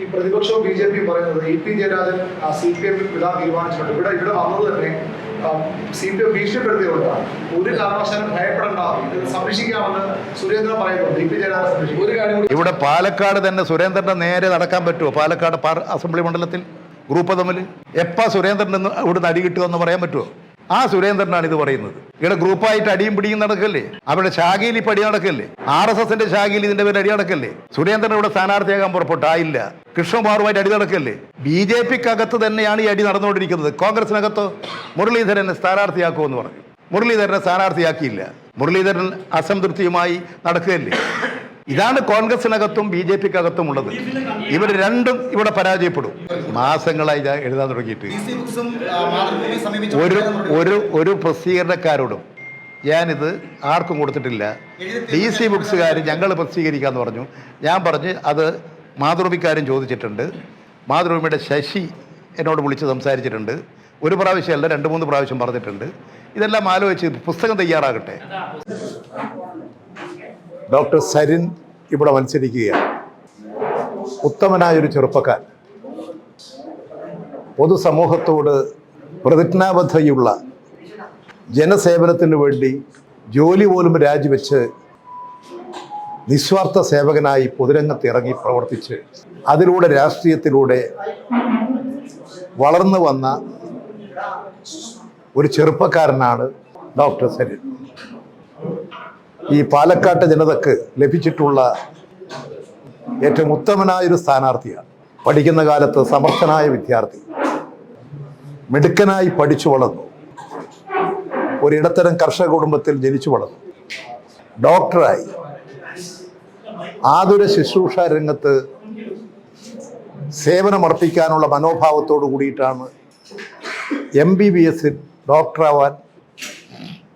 ഈ പ്രതിപക്ഷവും B J പിയും പറയുന്നത് ഇ.പി. ജയരാജൻ CPM വിടാൻ തീരുമാനിച്ചിട്ടുണ്ട്. ഇവിടെ വന്നത് തന്നെ CPM ഭീഷണിപ്പെടുത്തിയുകൊണ്ടാണ്. ഒരു കാരണവശാലും ഭയപ്പെടേണ്ട, ഇത് സംരക്ഷിക്കാമെന്ന് സുരേന്ദ്രൻ പറയുന്നുണ്ട്. ഇ.പി. ജയരാജൻ സംരക്ഷിക്കും. ഒരു കാര്യം കൂടി, ഇവിടെ പാലക്കാട് തന്നെ സുരേന്ദ്രൻ്റെ നേരെ നടക്കാൻ പറ്റുമോ? പാലക്കാട് അസംബ്ലി മണ്ഡലത്തിൽ ഗ്രൂപ്പ് തമ്മിൽ സുരേന്ദ്രൻ ഇവിടുന്ന് അടി കിട്ടുമെന്ന് പറയാൻ പറ്റുമോ? ആ സുരേന്ദ്രനാണ് ഇത് പറയുന്നത്. ഇവിടെ ഗ്രൂപ്പായിട്ട് അടിയും പിടിയും നടക്കല്ലേ? അവിടെ ശാഖയിൽ ഇപ്പം അടി നടക്കല്ലേ? RSSന്റെ ശാഖയിൽ ഇതിന്റെ പേര് അടി നടക്കല്ലേ? സുരേന്ദ്രൻ ഇവിടെ സ്ഥാനാർത്ഥിയാകാൻ പുറപ്പെട്ടായില്ല. കൃഷ്ണകുമാറുമായിട്ട് അടി നടക്കല്ലേ? BJPക്കകത്ത് തന്നെയാണ് ഈ അടി നടന്നുകൊണ്ടിരിക്കുന്നത്. കോൺഗ്രസിനകത്തോ മുരളീധരനെ സ്ഥാനാർത്ഥിയാക്കുമെന്ന് പറഞ്ഞു. മുരളീധരനെ സ്ഥാനാർത്ഥിയാക്കിയില്ല. മുരളീധരൻ അസംതൃപ്തിയുമായി നടക്കുകയല്ലേ? ഇതാണ് കോൺഗ്രസിനകത്തും BJPക്കകത്തും ഉള്ളത്. ഇവർ രണ്ടും ഇവിടെ പരാജയപ്പെടും. മാസങ്ങളായി എഴുതാൻ തുടങ്ങിയിട്ട് ഒരു പ്രസിദ്ധീകരണക്കാരോടും ഞാനിത് ആർക്കും കൊടുത്തിട്ടില്ല. DC ബുക്സുകാർ ഞങ്ങൾ പ്രസിദ്ധീകരിക്കാമെന്ന് പറഞ്ഞു. ഞാൻ പറഞ്ഞ് അത് മാതൃഭൂമിക്കാരും ചോദിച്ചിട്ടുണ്ട്. മാതൃഭൂമിയുടെ ശശി എന്നോട് വിളിച്ച് സംസാരിച്ചിട്ടുണ്ട്. ഒരു പ്രാവശ്യമല്ല 2-3 പ്രാവശ്യം പറഞ്ഞിട്ടുണ്ട്. ഇതെല്ലാം ആലോചിച്ച് പുസ്തകം തയ്യാറാകട്ടെ. ഡോക്ടർ സരിൻ ഇവിടെ മത്സരിക്കുകയാണ്. ഉത്തമനായൊരു ചെറുപ്പക്കാരൻ, പൊതുസമൂഹത്തോട് പ്രതിജ്ഞാബദ്ധതയുള്ള, ജനസേവനത്തിന് വേണ്ടി ജോലി പോലും രാജിവെച്ച് നിസ്വാർത്ഥ സേവകനായി പൊതുരംഗത്ത് ഇറങ്ങി പ്രവർത്തിച്ച് അതിലൂടെ രാഷ്ട്രീയത്തിലൂടെ വളർന്നു വന്ന ഒരു ചെറുപ്പക്കാരനാണ് ഡോക്ടർ സരിൻ. ഈ പാലക്കാട്ട് ജനതക്ക് ലഭിച്ചിട്ടുള്ള ഏറ്റവും ഉത്തമനായൊരു സ്ഥാനാർത്ഥിയാണ്. പഠിക്കുന്ന കാലത്ത് സമർത്ഥനായ വിദ്യാർത്ഥി, മിടുക്കനായി പഠിച്ചു വളർന്നു, ഒരിടത്തരം കർഷക കുടുംബത്തിൽ ജനിച്ചു വളർന്നു, ഡോക്ടറായി, ആതുര ശുശ്രൂഷ രംഗത്ത് സേവനമർപ്പിക്കാനുള്ള മനോഭാവത്തോടു കൂടിയിട്ടാണ് MBBS ഡോക്ടറാവാൻ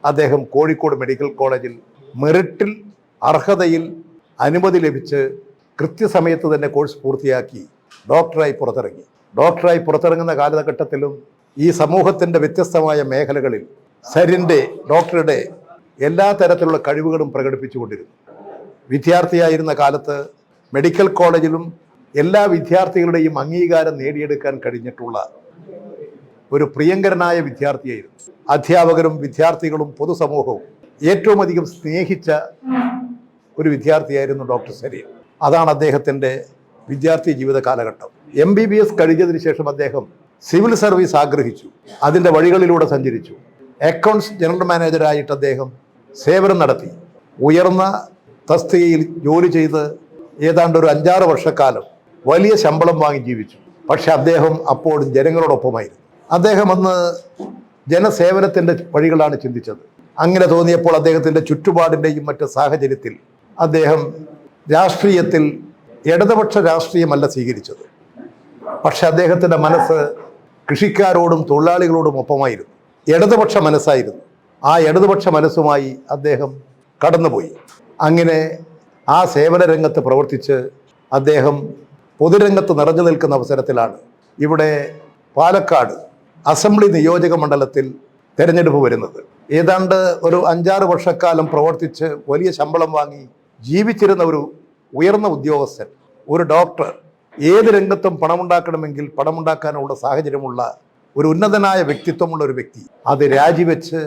അദ്ദേഹം കോഴിക്കോട് മെഡിക്കൽ കോളേജിൽ മെറിറ്റിൽ അർഹതയിൽ അനുമതി ലഭിച്ച് കൃത്യസമയത്ത് തന്നെ കോഴ്സ് പൂർത്തിയാക്കി ഡോക്ടറായി പുറത്തിറങ്ങി. ഡോക്ടറായി പുറത്തിറങ്ങുന്ന കാലഘട്ടത്തിലും ഈ സമൂഹത്തിൻ്റെ വ്യത്യസ്തമായ മേഖലകളിൽ ഡോക്ടറുടെ എല്ലാ തരത്തിലുള്ള കഴിവുകളും പ്രകടിപ്പിച്ചുകൊണ്ടിരുന്നു. വിദ്യാർത്ഥിയായിരുന്ന കാലത്ത് മെഡിക്കൽ കോളേജിലും എല്ലാ വിദ്യാർത്ഥികളുടെയും അംഗീകാരം നേടിയെടുക്കാൻ കഴിഞ്ഞിട്ടുള്ള ഒരു പ്രിയങ്കരനായ വിദ്യാർത്ഥിയായിരുന്നു. അധ്യാപകരും വിദ്യാർത്ഥികളും പൊതുസമൂഹവും ഏറ്റവും അധികം സ്നേഹിച്ച ഒരു വിദ്യാർത്ഥിയായിരുന്നു ഡോക്ടർ സരിൻ. അതാണ് അദ്ദേഹത്തിൻ്റെ വിദ്യാർത്ഥി ജീവിത കാലഘട്ടം. MBBS കഴിഞ്ഞതിന് ശേഷം അദ്ദേഹം സിവിൽ സർവീസ് ആഗ്രഹിച്ചു. അതിൻ്റെ വഴികളിലൂടെ സഞ്ചരിച്ചു. അക്കൗണ്ട്സ് ജനറൽ മാനേജരായിട്ട് അദ്ദേഹം സേവനം നടത്തി. ഉയർന്ന തസ്തികയിൽ ജോലി ചെയ്ത് ഏതാണ്ട് ഒരു 5-6 വർഷക്കാലം വലിയ ശമ്പളം വാങ്ങി ജീവിച്ചു. പക്ഷെ അദ്ദേഹം അപ്പോഴും ജനങ്ങളോടൊപ്പമായിരുന്നു. അദ്ദേഹം അന്ന് ജനസേവനത്തിൻ്റെ വഴികളാണ് ചിന്തിച്ചത്. അങ്ങനെ തോന്നിയപ്പോൾ അദ്ദേഹത്തിൻ്റെ ചുറ്റുപാടിൻ്റെയും മറ്റ് സാഹചര്യത്തിൽ അദ്ദേഹം രാഷ്ട്രീയത്തിൽ ഇടതുപക്ഷ രാഷ്ട്രീയമല്ല സ്വീകരിച്ചത്. പക്ഷെ അദ്ദേഹത്തിൻ്റെ മനസ്സ് കൃഷിക്കാരോടും തൊഴിലാളികളോടും ഒപ്പമായിരുന്നു. ഇടതുപക്ഷ മനസ്സായിരുന്നു. ആ ഇടതുപക്ഷ മനസ്സുമായി അദ്ദേഹം കടന്നുപോയി. അങ്ങനെ ആ സേവന രംഗത്ത് പ്രവർത്തിച്ച് അദ്ദേഹം പൊതുരംഗത്ത് നിറഞ്ഞു നിൽക്കുന്ന അവസരത്തിലാണ് ഇവിടെ പാലക്കാട് അസംബ്ലി നിയോജക മണ്ഡലത്തിൽ തെരഞ്ഞെടുപ്പ് വരുന്നത്. ഏതാണ്ട് ഒരു 5-6 വർഷക്കാലം പ്രവർത്തിച്ച് വലിയ ശമ്പളം വാങ്ങി ജീവിച്ചിരുന്ന ഒരു ഉയർന്ന ഉദ്യോഗസ്ഥൻ, ഒരു ഡോക്ടർ, ഏത് രംഗത്തും പണമുണ്ടാക്കണമെങ്കിൽ പണമുണ്ടാക്കാനുള്ള സാഹചര്യമുള്ള ഒരു ഉന്നതനായ വ്യക്തിത്വമുള്ള ഒരു വ്യക്തി അത് രാജിവെച്ച്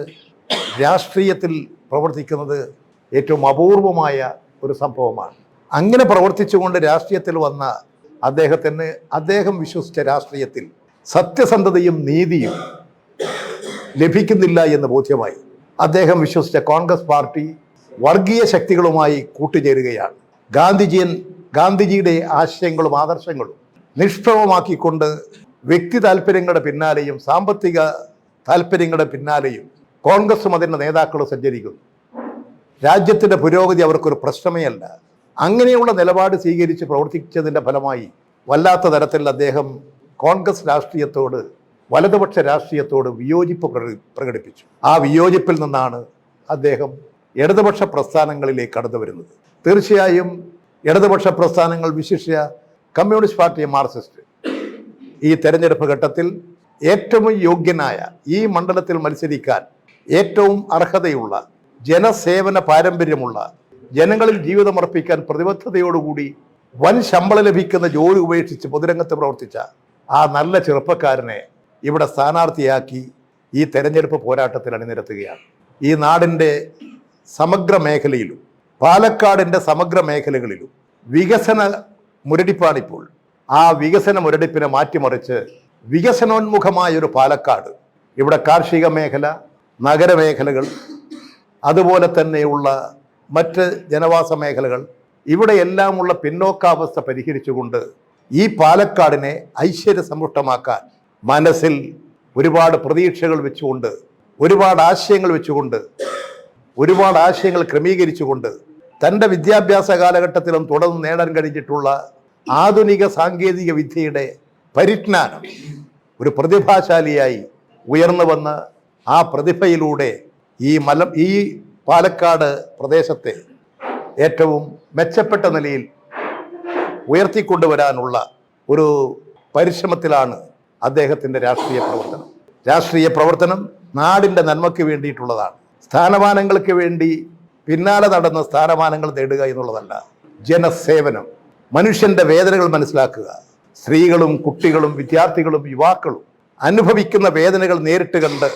രാഷ്ട്രീയത്തിൽ പ്രവർത്തിക്കുന്നത് ഏറ്റവും അപൂർവമായ ഒരു സംഭവമാണ്. അങ്ങനെ പ്രവർത്തിച്ചുകൊണ്ട് രാഷ്ട്രീയത്തിൽ വന്ന അദ്ദേഹം വിശ്വസിച്ച രാഷ്ട്രീയത്തിൽ സത്യസന്ധതയും നീതിയും ലഭിക്കുന്നില്ല എന്ന് ബോധ്യമായി. അദ്ദേഹം വിശ്വസിച്ച കോൺഗ്രസ് പാർട്ടി വർഗീയ ശക്തികളുമായി കൂട്ടുചേരുകയാണ്. ഗാന്ധിജിയുടെ ആശയങ്ങളും ആദർശങ്ങളും നിഷ്പ്രഭമാക്കിക്കൊണ്ട് വ്യക്തി താല്പര്യങ്ങളുടെ പിന്നാലെയും സാമ്പത്തിക താല്പര്യങ്ങളുടെ പിന്നാലെയും കോൺഗ്രസും അതിൻ്റെ നേതാക്കളും സഞ്ചരിക്കുന്നു. രാജ്യത്തിൻ്റെ പുരോഗതി അവർക്കൊരു പ്രശ്നമേ അല്ല. അങ്ങനെയുള്ള നിലപാട് സ്വീകരിച്ച് പ്രവർത്തിച്ചതിൻ്റെ ഫലമായി വല്ലാത്ത തരത്തിൽ അദ്ദേഹം കോൺഗ്രസ് രാഷ്ട്രീയത്തോട്, വലതുപക്ഷ രാഷ്ട്രീയത്തോട് വിയോജിപ്പ് പ്രകടിപ്പിച്ചു. ആ വിയോജിപ്പിൽ നിന്നാണ് അദ്ദേഹം ഇടതുപക്ഷ പ്രസ്ഥാനങ്ങളിലേക്ക് കടന്നു വരുന്നത്. തീർച്ചയായും ഇടതുപക്ഷ പ്രസ്ഥാനങ്ങൾ, വിശിഷ്യ കമ്മ്യൂണിസ്റ്റ് പാർട്ടി, മാർക്സിസ്റ്റ്, ഈ തെരഞ്ഞെടുപ്പ് ഘട്ടത്തിൽ ഏറ്റവും യോഗ്യനായ, ഈ മണ്ഡലത്തിൽ മത്സരിക്കാൻ ഏറ്റവും അർഹതയുള്ള, ജനസേവന പാരമ്പര്യമുള്ള, ജനങ്ങളിൽ ജീവിതമർപ്പിക്കാൻ പ്രതിബദ്ധതയോടുകൂടി വൻ ശമ്പളം ലഭിക്കുന്ന ജോലി ഉപേക്ഷിച്ച് പൊതുരംഗത്ത് പ്രവർത്തിച്ച ആ നല്ല ചെറുപ്പക്കാരനെ ഇവിടെ സ്ഥാനാർത്ഥിയാക്കി ഈ തെരഞ്ഞെടുപ്പ് പോരാട്ടത്തിൽ അണിനിരത്തുകയാണ്. ഈ നാടിൻ്റെ സമഗ്ര മേഖലയിലും പാലക്കാടിൻ്റെ സമഗ്ര മേഖലകളിലും വികസന മുരടിപ്പാണിപ്പോൾ. ആ വികസന മുരടിപ്പിനെ മാറ്റിമറിച്ച് വികസനോന്മുഖമായൊരു പാലക്കാട്, ഇവിടെ കാർഷിക മേഖല, നഗരമേഖലകൾ, അതുപോലെ തന്നെയുള്ള മറ്റ് ജനവാസ മേഖലകൾ, ഇവിടെയെല്ലാമുള്ള പിന്നോക്കാവസ്ഥ പരിഹരിച്ചുകൊണ്ട് ഈ പാലക്കാടിനെ ഐശ്വര്യസമ്പുഷ്ടമാക്കാൻ മനസ്സിൽ ഒരുപാട് പ്രതീക്ഷകൾ വെച്ചുകൊണ്ട്, ഒരുപാട് ആശയങ്ങൾ വെച്ചുകൊണ്ട്, ഒരുപാട് ആശയങ്ങൾ ക്രമീകരിച്ചുകൊണ്ട് തൻ്റെ വിദ്യാഭ്യാസ കാലഘട്ടത്തിലും തുടർന്ന് നേടാൻ കഴിഞ്ഞിട്ടുള്ള ആധുനിക സാങ്കേതിക വിദ്യയുടെ പരിജ്ഞാനം ഒരു പ്രതിഭാശാലിയായി ഉയർന്നു വന്ന് ആ പ്രതിഭയിലൂടെ ഈ പാലക്കാട് പ്രദേശത്തെ ഏറ്റവും മെച്ചപ്പെട്ട നിലയിൽ ഉയർത്തിക്കൊണ്ടുവരാനുള്ള ഒരു പരിശ്രമത്തിലാണ് അദ്ദേഹത്തിൻ്റെ രാഷ്ട്രീയ പ്രവർത്തനം നാടിൻ്റെ നന്മയ്ക്ക് വേണ്ടിയിട്ടുള്ളതാണ്. സ്ഥാനമാനങ്ങൾക്ക് വേണ്ടി പിന്നാലെ നടന്ന് സ്ഥാനമാനങ്ങൾ നേടുക എന്നുള്ളതല്ല. ജനസേവനം, മനുഷ്യൻ്റെ വേദനകൾ മനസ്സിലാക്കുക, സ്ത്രീകളും കുട്ടികളും വിദ്യാർത്ഥികളും യുവാക്കളും അനുഭവിക്കുന്ന വേദനകൾ നേരിട്ട് കണ്ട്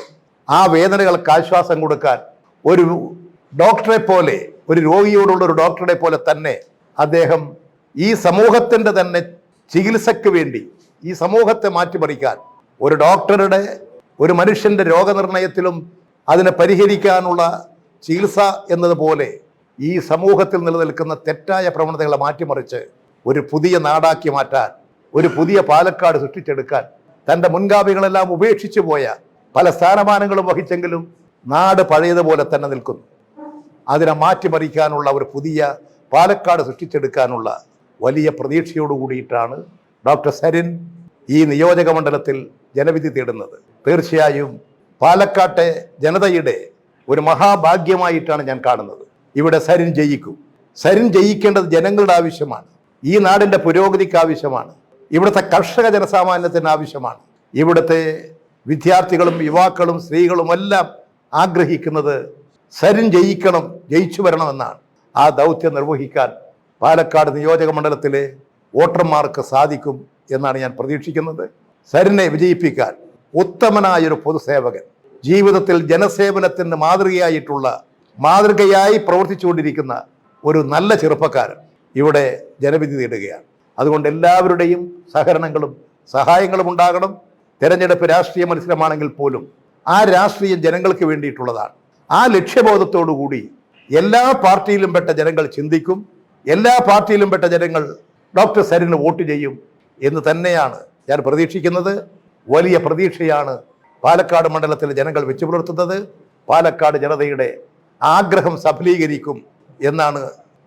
ആ വേദനകൾക്ക് ആശ്വാസം കൊടുക്കാൻ ഒരു ഡോക്ടറെ പോലെ, ഒരു രോഗിയോടുള്ള ഒരു ഡോക്ടറെ പോലെ തന്നെ അദ്ദേഹം ഈ സമൂഹത്തിൻ്റെ തന്നെ ചികിത്സയ്ക്ക് വേണ്ടി ഈ സമൂഹത്തെ മാറ്റിമറിക്കാൻ ഒരു ഡോക്ടറുടെ, ഒരു മനുഷ്യൻ്റെ രോഗനിർണയത്തിലും അതിനെ പരിഹരിക്കാനുള്ള ചികിത്സ എന്നതുപോലെ ഈ സമൂഹത്തിൽ നിലനിൽക്കുന്ന തെറ്റായ പ്രവണതകളെ മാറ്റിമറിച്ച് ഒരു പുതിയ നാടാക്കി മാറ്റാൻ, ഒരു പുതിയ പാലക്കാട് സൃഷ്ടിച്ചെടുക്കാൻ തൻ്റെ മുൻഗാമികളെല്ലാം ഉപേക്ഷിച്ചു പോയ പല സ്ഥാനമാനങ്ങളും വഹിച്ചെങ്കിലും നാട് പഴയതുപോലെ തന്നെ നിൽക്കുന്നു. അതിനെ മാറ്റിമറിക്കാനുള്ള ഒരു പുതിയ പാലക്കാട് സൃഷ്ടിച്ചെടുക്കാനുള്ള വലിയ പ്രതീക്ഷയോട് കൂടിയിട്ടാണ് ഡോക്ടർ സരിൻ ഈ നിയോജക മണ്ഡലത്തിൽ ജനവിധി തേടുന്നത്. തീർച്ചയായും പാലക്കാട്ടെ ജനതയുടെ ഒരു മഹാഭാഗ്യമായിട്ടാണ് ഞാൻ കാണുന്നത്. ഇവിടെ സരിൻ ജയിക്കും. സരിൻ ജയിക്കേണ്ടത് ജനങ്ങളുടെ ആവശ്യമാണ്, ഈ നാടിൻ്റെ പുരോഗതിക്ക് ആവശ്യമാണ്, ഇവിടുത്തെ കർഷക ജനസാമാന്യത്തിന് ആവശ്യമാണ്. ഇവിടുത്തെ വിദ്യാർത്ഥികളും യുവാക്കളും സ്ത്രീകളും എല്ലാം ആഗ്രഹിക്കുന്നത് സരിൻ ജയിക്കണം, ജയിച്ചു വരണമെന്നാണ്. ആ ദൗത്യം നിർവഹിക്കാൻ പാലക്കാട് നിയോജക മണ്ഡലത്തിലെ വോട്ടർമാർക്ക് സാധിക്കും എന്നാണ് ഞാൻ പ്രതീക്ഷിക്കുന്നത്. സരിനെ വിജയിപ്പിക്കാൻ ഉത്തമനായൊരു പൊതുസേവകൻ, ജീവിതത്തിൽ ജനസേവനത്തിന് മാതൃകയായി പ്രവർത്തിച്ചുകൊണ്ടിരിക്കുന്ന ഒരു നല്ല ചെറുപ്പക്കാരൻ ഇവിടെ ജനവിധി നേടുകയാണ്. അതുകൊണ്ട് എല്ലാവരുടെയും സഹകരണങ്ങളും സഹായങ്ങളും ഉണ്ടാകണം. തെരഞ്ഞെടുപ്പ് രാഷ്ട്രീയ മത്സരമാണെങ്കിൽ പോലും ആ രാഷ്ട്രീയം ജനങ്ങൾക്ക് വേണ്ടിയിട്ടുള്ളതാണ്. ആ ലക്ഷ്യബോധത്തോടു കൂടി എല്ലാ പാർട്ടിയിലും പെട്ട ജനങ്ങൾ ചിന്തിക്കും, എല്ലാ പാർട്ടിയിലും പെട്ട ജനങ്ങൾ ഡോക്ടർ സരിന് വോട്ട് ചെയ്യും എന്ന് തന്നെയാണ് ഞാൻ പ്രതീക്ഷിക്കുന്നത്. വലിയ പ്രതീക്ഷയാണ് പാലക്കാട് മണ്ഡലത്തിലെ ജനങ്ങൾ വെച്ചു പുലർത്തുന്നത്. പാലക്കാട് ജനതയുടെ ആഗ്രഹം സഫലീകരിക്കും എന്നാണ്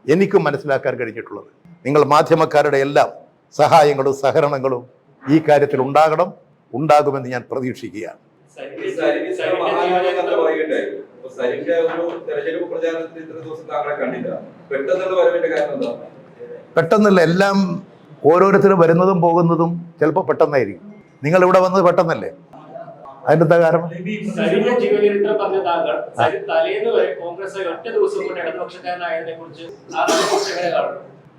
എനിക്കും മനസ്സിലാക്കാൻ കഴിഞ്ഞിട്ടുള്ളത്. നിങ്ങൾ മാധ്യമക്കാരുടെ എല്ലാം സഹായങ്ങളും സഹകരണങ്ങളും ഈ കാര്യത്തിൽ ഉണ്ടാകുമെന്ന് ഞാൻ പ്രതീക്ഷിക്കുകയാണ്. പെട്ടെന്നല്ല, എല്ലാം ഓരോരുത്തരും വരുന്നതും പോകുന്നതും ചിലപ്പോൾ പെട്ടെന്നായിരിക്കും. നിങ്ങൾ ഇവിടെ വന്നത് പെട്ടെന്നല്ലേ, അതിന്റെ കാരണം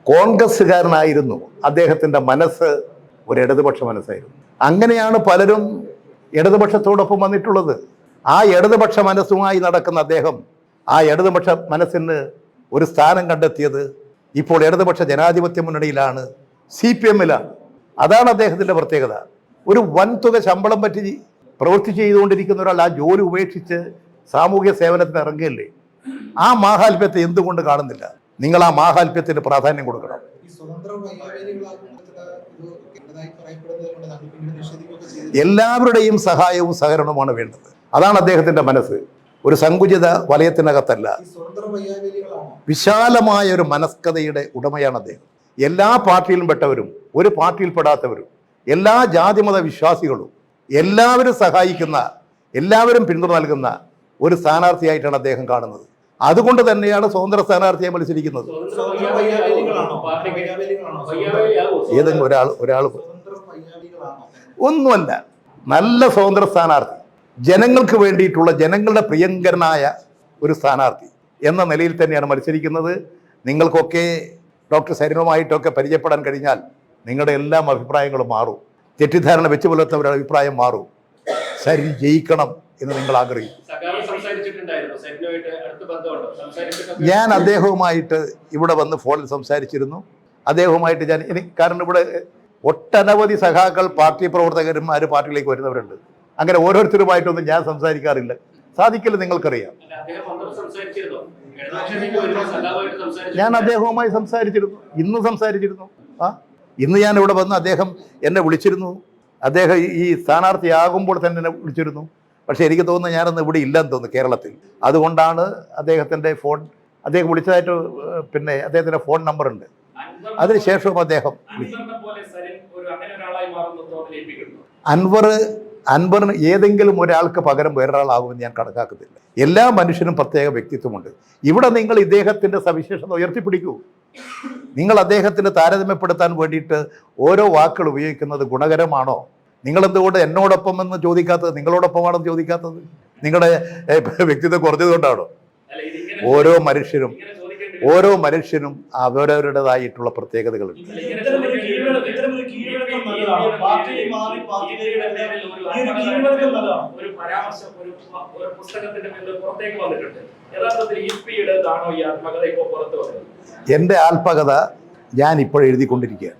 കോൺഗ്രസ്സുകാരനായിരുന്നു. അദ്ദേഹത്തിന്റെ മനസ്സ് ഒരു ഇടതുപക്ഷ മനസ്സായിരുന്നു. അങ്ങനെയാണ് പലരും ഇടതുപക്ഷത്തോടൊപ്പം വന്നിട്ടുള്ളത്. ആ ഇടതുപക്ഷ മനസ്സുമായി നടക്കുന്ന അദ്ദേഹം ആ ഇടതുപക്ഷ മനസ്സിന് ഒരു സ്ഥാനം കണ്ടെത്തിയത് ഇപ്പോൾ ഇടതുപക്ഷ ജനാധിപത്യ മുന്നണിയിലാണ്, CPM-ലാണ്. അതാണ് അദ്ദേഹത്തിൻ്റെ പ്രത്യേകത. ഒരു വൻതുക ശമ്പളം പറ്റി പ്രവൃത്തി ചെയ്തുകൊണ്ടിരിക്കുന്ന ഒരാൾ ആ ജോലി ഉപേക്ഷിച്ച് സാമൂഹ്യ സേവനത്തിന് ഇറങ്ങുകയല്ലേ. ആ മാഹാത്മ്യത്തെ എന്തുകൊണ്ട് കാണുന്നില്ല? നിങ്ങൾ ആ മാഹാത്മ്യത്തിന് പ്രാധാന്യം കൊടുക്കണം. എല്ലാവരുടെയും സഹായവും സഹകരണവുമാണ് വേണ്ടത്. അതാണ് അദ്ദേഹത്തിന്റെ മനസ്സ്. ഒരു സങ്കുചിത വലയത്തിനകത്തല്ല, വിശാലമായ ഒരു മനസ്കതയുടെ ഉടമയാണ് അദ്ദേഹം. എല്ലാ പാർട്ടിയിലും പെട്ടവരും ഒരു പാർട്ടിയിൽപ്പെടാത്തവരും എല്ലാ ജാതിമത വിശ്വാസികളും എല്ലാവരും സഹായിക്കുന്ന, എല്ലാവരും പിന്തുണ നൽകുന്ന ഒരു സ്ഥാനാർത്ഥിയായിട്ടാണ് അദ്ദേഹം കാണുന്നത്. അതുകൊണ്ട് തന്നെയാണ് സ്വതന്ത്ര സ്ഥാനാർത്ഥിയായി മത്സരിക്കുന്നത്. ഏതെങ്കിലും ഒരാൾ ഒന്നുമല്ല, നല്ല സ്വതന്ത്ര സ്ഥാനാർത്ഥി, ജനങ്ങൾക്ക് വേണ്ടിയിട്ടുള്ള, ജനങ്ങളുടെ പ്രിയങ്കരനായ ഒരു സ്ഥാനാർത്ഥി എന്ന നിലയിൽ തന്നെയാണ് മത്സരിക്കുന്നത്. നിങ്ങൾക്കൊക്കെ ഡോക്ടർ സരിനുമായിട്ടൊക്കെ പരിചയപ്പെടാൻ കഴിഞ്ഞാൽ നിങ്ങളുടെ എല്ലാം അഭിപ്രായങ്ങളും മാറും. തെറ്റിദ്ധാരണ വെച്ച് പുലർത്തുന്നവരുടെ അഭിപ്രായം മാറും. സരി ജയിക്കണം എന്ന് നിങ്ങൾ ആഗ്രഹിക്കും. ഞാൻ അദ്ദേഹവുമായിട്ട് ഇവിടെ വന്ന് ഫോണിൽ സംസാരിച്ചിരുന്നു. അദ്ദേഹവുമായിട്ട് കാരണം ഇവിടെ ഒട്ടനവധി സഖാക്കൾ പാർട്ടി പ്രവർത്തകന്മാർ പാർട്ടിയിലേക്ക് വരുന്നവരുണ്ട്. അങ്ങനെ ഓരോരുത്തരുമായിട്ടൊന്നും ഞാൻ സംസാരിക്കാറില്ല. സാധിക്കില്ല, നിങ്ങൾക്കറിയാം. ഞാൻ അദ്ദേഹവുമായി സംസാരിച്ചിരുന്നു, ഇന്ന് സംസാരിച്ചിരുന്നു. ഇന്ന് ഞാൻ ഇവിടെ വന്ന് അദ്ദേഹം എന്നെ വിളിച്ചിരുന്നു. അദ്ദേഹം ഈ സ്ഥാനാർത്ഥിയാകുമ്പോൾ തന്നെ എന്നെ വിളിച്ചിരുന്നു. പക്ഷേ എനിക്ക് തോന്നുന്നു ഞാനന്ന് ഇവിടെ ഇല്ലെന്ന് തോന്നുന്നു കേരളത്തിൽ. അതുകൊണ്ടാണ് അദ്ദേഹത്തിൻ്റെ ഫോൺ അദ്ദേഹം വിളിച്ചതായിട്ട് പിന്നെ അദ്ദേഹത്തിൻ്റെ ഫോൺ നമ്പറുണ്ട്. അതിനുശേഷവും അദ്ദേഹം അൻവറിന് ഏതെങ്കിലും ഒരാൾക്ക് പകരം വേറൊരാളാകുമെന്ന് ഞാൻ കണക്കാക്കുന്നില്ല. എല്ലാ മനുഷ്യനും പ്രത്യേക വ്യക്തിത്വമുണ്ട്. ഇവിടെ നിങ്ങൾ ഇദ്ദേഹത്തിൻ്റെ സവിശേഷത ഉയർത്തിപ്പിടിക്കൂ. നിങ്ങൾ അദ്ദേഹത്തിന് താരതമ്യപ്പെടുത്താൻ വേണ്ടിയിട്ട് ഓരോ വാക്കുകൾ ഉപയോഗിക്കുന്നത് ഗുണകരമാണോ? നിങ്ങളെന്തുകൊണ്ട് എന്നോടൊപ്പം എന്ന് ചോദിക്കാത്തത്, നിങ്ങളോടൊപ്പമാണെന്ന് ചോദിക്കാത്തത്? നിങ്ങളുടെ വ്യക്തിത്വം കുറഞ്ഞതുകൊണ്ടാണോ? ഓരോ മനുഷ്യനും അവരവരുടേതായിട്ടുള്ള പ്രത്യേകതകളുണ്ട്. എൻ്റെ ആത്മകഥ ഞാൻ ഇപ്പോഴെഴുതിക്കൊണ്ടിരിക്കുകയാണ്.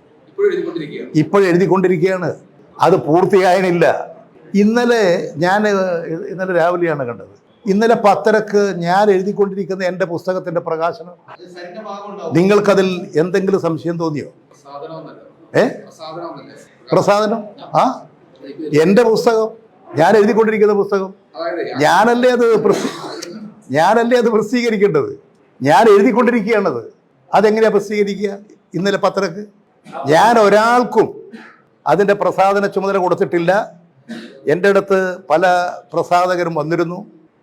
അത് പൂർത്തിയായനില്ല. ഇന്നലെ രാവിലെയാണ് കണ്ടത്. ഇന്നലെ 10:30 ഞാൻ എഴുതിക്കൊണ്ടിരിക്കുന്ന എൻ്റെ പുസ്തകത്തിൻ്റെ പ്രകാശനം. നിങ്ങൾക്കതിൽ എന്തെങ്കിലും സംശയം തോന്നിയോ? പ്രസാദനം? എൻ്റെ പുസ്തകം, ഞാൻ എഴുതിക്കൊണ്ടിരിക്കുന്ന പുസ്തകം, ഞാനല്ലേ അത് പ്രസിദ്ധീകരിക്കേണ്ടത്. ഞാൻ എഴുതിക്കൊണ്ടിരിക്കുകയാണത്. അതെങ്ങനെയാ പ്രസിദ്ധീകരിക്കുക? ഇന്നലെ 10:30 ഞാൻ ഒരാൾക്കും അതിൻ്റെ പ്രസാധന ചുമതല കൊടുത്തിട്ടില്ല. എൻ്റെ അടുത്ത് പല പ്രസാധകരും വന്നിരുന്നു,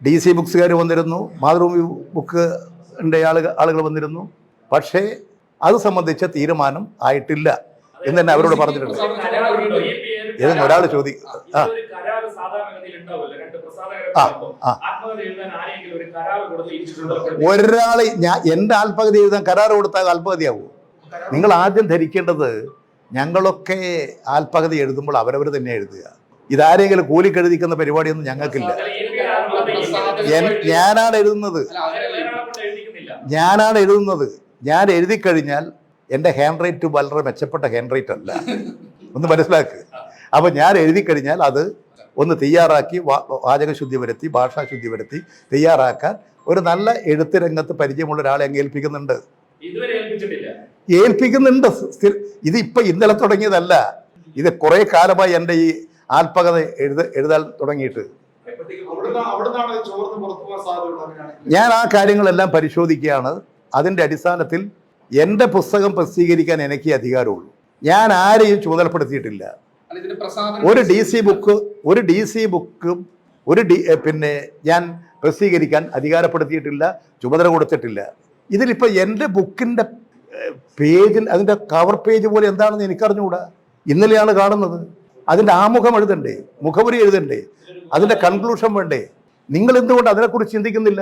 DC ബുക്സുകാർ വന്നിരുന്നു, മാതൃഭൂമി ബുക്കിൻ്റെ ആളുകൾ വന്നിരുന്നു. പക്ഷേ അത് സംബന്ധിച്ച തീരുമാനം ആയിട്ടില്ല എന്ന് തന്നെ അവരോട് പറഞ്ഞിട്ടുണ്ട്. ഏതെങ്കിലും ഒരാൾ ചോദിക്കും, ഒരാൾ എൻ്റെ ആത്മകഥ എഴുതാൻ കരാർ കൊടുത്താൽ ആത്മകഥയാവൂ? നിങ്ങൾ ആദ്യം ധരിക്കേണ്ടത് ഞങ്ങളൊക്കെ ആത്മകഥ എഴുതുമ്പോൾ അവരവർ തന്നെ എഴുതുക. ഇതാരെങ്കിലും കൂലിക്കെഴുതിക്കുന്ന പരിപാടിയൊന്നും ഞങ്ങൾക്കില്ല. ഞാനാണ് എഴുതുന്നത്. ഞാൻ എഴുതി കഴിഞ്ഞാൽ എൻ്റെ ഹാൻഡ് റൈറ്റ് വളരെ മെച്ചപ്പെട്ട ഹാൻഡ് റൈറ്റ് അല്ല, ഒന്ന് മനസ്സിലാക്കുക. അപ്പോൾ ഞാൻ എഴുതി കഴിഞ്ഞാൽ അത് ഒന്ന് തയ്യാറാക്കി വാചകശുദ്ധി വരുത്തി ഭാഷാശുദ്ധി വരുത്തി തയ്യാറാക്കാൻ ഒരു നല്ല എഴുത്ത് രംഗത്ത് പരിചയമുള്ള ഒരാളെ അങ്ങ് ഏൽപ്പിക്കുന്നുണ്ട്. ഇതിപ്പോൾ ഇന്നലെ തുടങ്ങിയതല്ല, ഇത് കുറേ കാലമായി എൻ്റെ ഈ ആത്മകഥ എഴുതാൻ തുടങ്ങിയിട്ട്. ഞാൻ ആ കാര്യങ്ങളെല്ലാം പരിശോധിക്കുകയാണ്. അതിൻ്റെ അടിസ്ഥാനത്തിൽ എൻ്റെ പുസ്തകം പ്രസിദ്ധീകരിക്കാൻ എനിക്ക് അധികാരമുള്ളൂ. ഞാൻ ആരെയും ചുമതലപ്പെടുത്തിയിട്ടില്ല. ഒരു DC ബുക്കും പിന്നെ ഞാൻ പ്രസിദ്ധീകരിക്കാൻ അധികാരപ്പെടുത്തിയിട്ടില്ല, ചുമതല കൊടുത്തിട്ടില്ല. ഇതിലിപ്പോൾ എൻ്റെ ബുക്കിൻ്റെ പേജിൽ അതിൻ്റെ കവർ പേജ് പോലെ എന്താണെന്ന് എനിക്കറിഞ്ഞുകൂടാ. ഇന്നലെയാണ് കാണുന്നത്. അതിൻ്റെ ആമുഖം എഴുതണ്ടേ, മുഖവുരി എഴുതണ്ടേ, അതിൻ്റെ കൺക്ലൂഷൻ വേണ്ടേ? നിങ്ങൾ എന്തുകൊണ്ട് അതിനെക്കുറിച്ച് ചിന്തിക്കുന്നില്ല?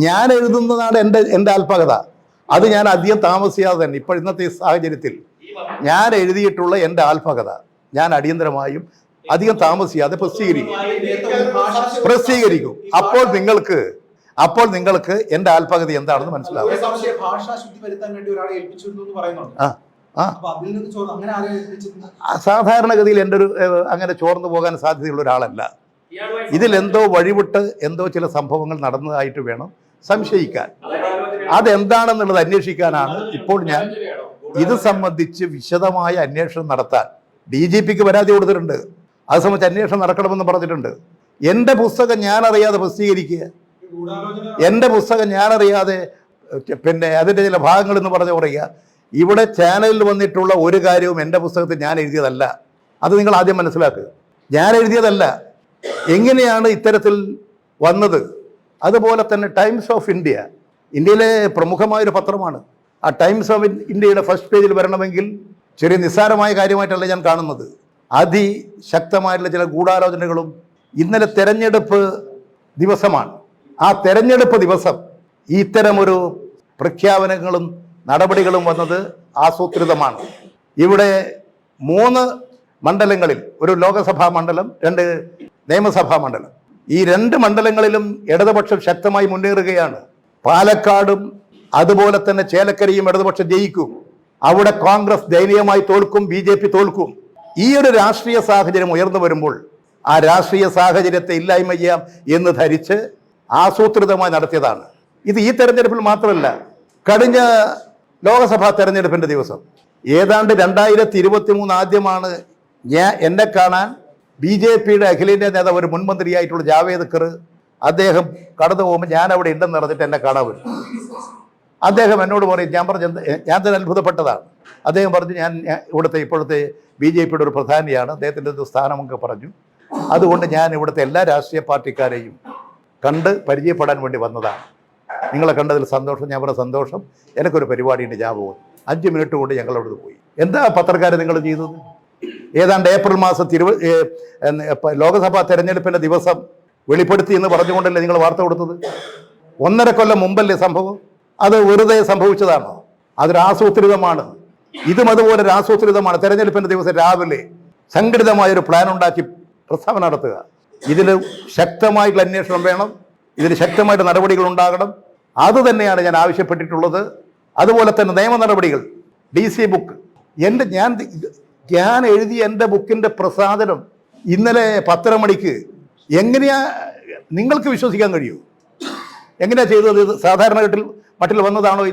ഞാൻ എഴുതുന്നതാണ് എൻ്റെ ആത്മകഥ. അത് ഞാൻ അധികം താമസിയാതെ തന്നെ ഇപ്പോൾ ഇന്നത്തെ സാഹചര്യത്തിൽ ഞാൻ എഴുതിയിട്ടുള്ള എൻ്റെ ആത്മകഥ ഞാൻ അടിയന്തരമായും അധികം താമസിയാതെ പ്രസിദ്ധീകരിക്കും. അപ്പോൾ നിങ്ങൾക്ക് എൻ്റെ ആത്മകഥ എന്താണെന്ന് മനസ്സിലാവും. സാധാരണഗതിയിൽ എൻ്റെ അങ്ങനെ ചോർന്നു പോകാൻ സാധ്യതയുള്ള ഒരാളല്ല. ഇതിലെന്തോ വഴിവിട്ട് എന്തോ ചില സംഭവങ്ങൾ നടന്നതായിട്ട് വേണം സംശയിക്കാൻ. അതെന്താണെന്നുള്ളത് അന്വേഷിക്കാനാണ് ഇപ്പോൾ ഞാൻ ഇത് സംബന്ധിച്ച് വിശദമായ അന്വേഷണം നടത്താൻ DGPക്ക് പരാതി കൊടുത്തിട്ടുണ്ട്. അത് സംബന്ധിച്ച് അന്വേഷണം നടക്കണമെന്ന് പറഞ്ഞിട്ടുണ്ട്. എൻ്റെ പുസ്തകം ഞാനറിയാതെ പ്രസിദ്ധീകരിക്കുക, എൻ്റെ പുസ്തകം ഞാനറിയാതെ പിന്നെ അതിൻ്റെ ചില ഭാഗങ്ങളെന്ന് പറയുക. ഇവിടെ ചാനലിൽ വന്നിട്ടുള്ള ഒരു കാര്യവും എൻ്റെ പുസ്തകത്തിൽ ഞാൻ എഴുതിയതല്ല. അത് നിങ്ങൾ ആദ്യം മനസ്സിലാക്കുക. ഞാൻ എഴുതിയതല്ല. എങ്ങനെയാണ് ഇത്തരത്തിൽ വന്നത്? അതുപോലെ തന്നെ ടൈംസ് ഓഫ് ഇന്ത്യയിലെ പ്രമുഖമായൊരു പത്രമാണ്. ആ ടൈംസ് ഓഫ് ഇന്ത്യയുടെ ഫസ്റ്റ് പേജിൽ വരണമെങ്കിൽ ചെറിയ നിസ്സാരമായ കാര്യമായിട്ടല്ല ഞാൻ കാണുന്നത്. അതിശക്തമായിട്ടുള്ള ചില ഗൂഢാലോചനകളും. ഇന്നലെ തെരഞ്ഞെടുപ്പ് ദിവസമാണ്. ആ തെരഞ്ഞെടുപ്പ് ദിവസം ഇത്തരമൊരു പ്രഖ്യാപനങ്ങളും നടപടികളും വന്നത് ആസൂത്രിതമാണ്. ഇവിടെ 3 മണ്ഡലങ്ങളിൽ, ഒരു ലോകസഭാ മണ്ഡലം, 2 നിയമസഭാ മണ്ഡലം, ഈ 2 മണ്ഡലങ്ങളിലും ഇടതുപക്ഷം ശക്തമായി മുന്നേറുകയാണ്. പാലക്കാടും അതുപോലെ തന്നെ ചേലക്കരയും ഇടതുപക്ഷം ജയിക്കും. അവിടെ കോൺഗ്രസ് ദയനീയമായി തോൽക്കും, BJP തോൽക്കും. ഈ ഒരു രാഷ്ട്രീയ സാഹചര്യം ഉയർന്നു വരുമ്പോൾ ആ രാഷ്ട്രീയ സാഹചര്യത്തെ ഇല്ലായ്മ ചെയ്യാം എന്ന് ധരിച്ച് ആസൂത്രിതമായി നടത്തിയതാണ് ഇത്. ഈ തെരഞ്ഞെടുപ്പിൽ മാത്രമല്ല, കഴിഞ്ഞ ലോകസഭാ തെരഞ്ഞെടുപ്പിൻ്റെ ദിവസം ഏതാണ്ട് 2023 ആദ്യമാണ് എന്നെ കാണാൻ BJPയുടെ അഖിലേന്ത്യാ നേതാവ്, ഒരു മുൻമന്ത്രിയായിട്ടുള്ള ജാവേദ് ഖർ, അദ്ദേഹം കടന്നു പോകുമ്പോൾ ഞാൻ അവിടെ ഉണ്ടെന്ന് പറഞ്ഞിട്ട് എന്നെ കാണാൻ വരും. അദ്ദേഹം എന്നോട് പറയും, ഞാൻ തന്നെ അത്ഭുതപ്പെട്ടതാണ്. അദ്ദേഹം പറഞ്ഞു, ഞാൻ ഇവിടുത്തെ ഇപ്പോഴത്തെ BJPയുടെ ഒരു പ്രധാനിയാണ്, അദ്ദേഹത്തിൻ്റെ ഒരു സ്ഥാനമൊക്കെ പറഞ്ഞു. അതുകൊണ്ട് ഞാൻ ഇവിടുത്തെ എല്ലാ രാഷ്ട്രീയ പാർട്ടിക്കാരെയും കണ്ട് പരിചയപ്പെടാൻ വേണ്ടി വന്നതാണ്. നിങ്ങളെ കണ്ടതിൽ സന്തോഷം. ഞാൻ പറഞ്ഞ സന്തോഷം, എനിക്കൊരു പരിപാടിയുണ്ട്, ഞാൻ പോകുന്നു. 5 മിനിറ്റ് കൊണ്ട് ഞങ്ങൾ അവിടുന്ന് പോയി. എന്താ പത്രക്കാരെ നിങ്ങൾ ചെയ്തത്? ഏതാണ്ട് ഏപ്രിൽ മാസം ലോകസഭാ തെരഞ്ഞെടുപ്പിൻ്റെ ദിവസം വെളിപ്പെടുത്തി എന്ന് പറഞ്ഞുകൊണ്ടല്ലേ നിങ്ങൾ വാർത്ത കൊടുത്തത്? 1.5 കൊല്ലം മുമ്പല്ലേ സംഭവം? അത് വെറുതെ സംഭവിച്ചതാണോ? അതൊരു ആസൂത്രിതമാണ്. ഇതും അതുപോലെ ഒരു ആസൂത്രിതമാണ്. തെരഞ്ഞെടുപ്പിൻ്റെ ദിവസം രാവിലെ സംഘടിതമായൊരു പ്ലാൻ ഉണ്ടാക്കി പ്രസ്താവന നടത്തുക. ഇതിൽ ശക്തമായിട്ടുള്ള അന്വേഷണം വേണം, ഇതിൽ ശക്തമായിട്ട് നടപടികൾ ഉണ്ടാകണം. അതുതന്നെയാണ് ഞാൻ ആവശ്യപ്പെട്ടിട്ടുള്ളത്. അതുപോലെ തന്നെ നിയമ നടപടികൾ, DC ബുക്ക്, ഞാൻ എഴുതിയ എൻ്റെ ബുക്കിൻ്റെ പ്രസാധനം ഇന്നലെ 10:30 മണിക്ക് എങ്ങനെയാ നിങ്ങൾക്ക് വിശ്വസിക്കാൻ കഴിയൂ? എങ്ങനെയാ ചെയ്തത്? ഇത് സാധാരണ മട്ടിൽ വന്നതാണോ?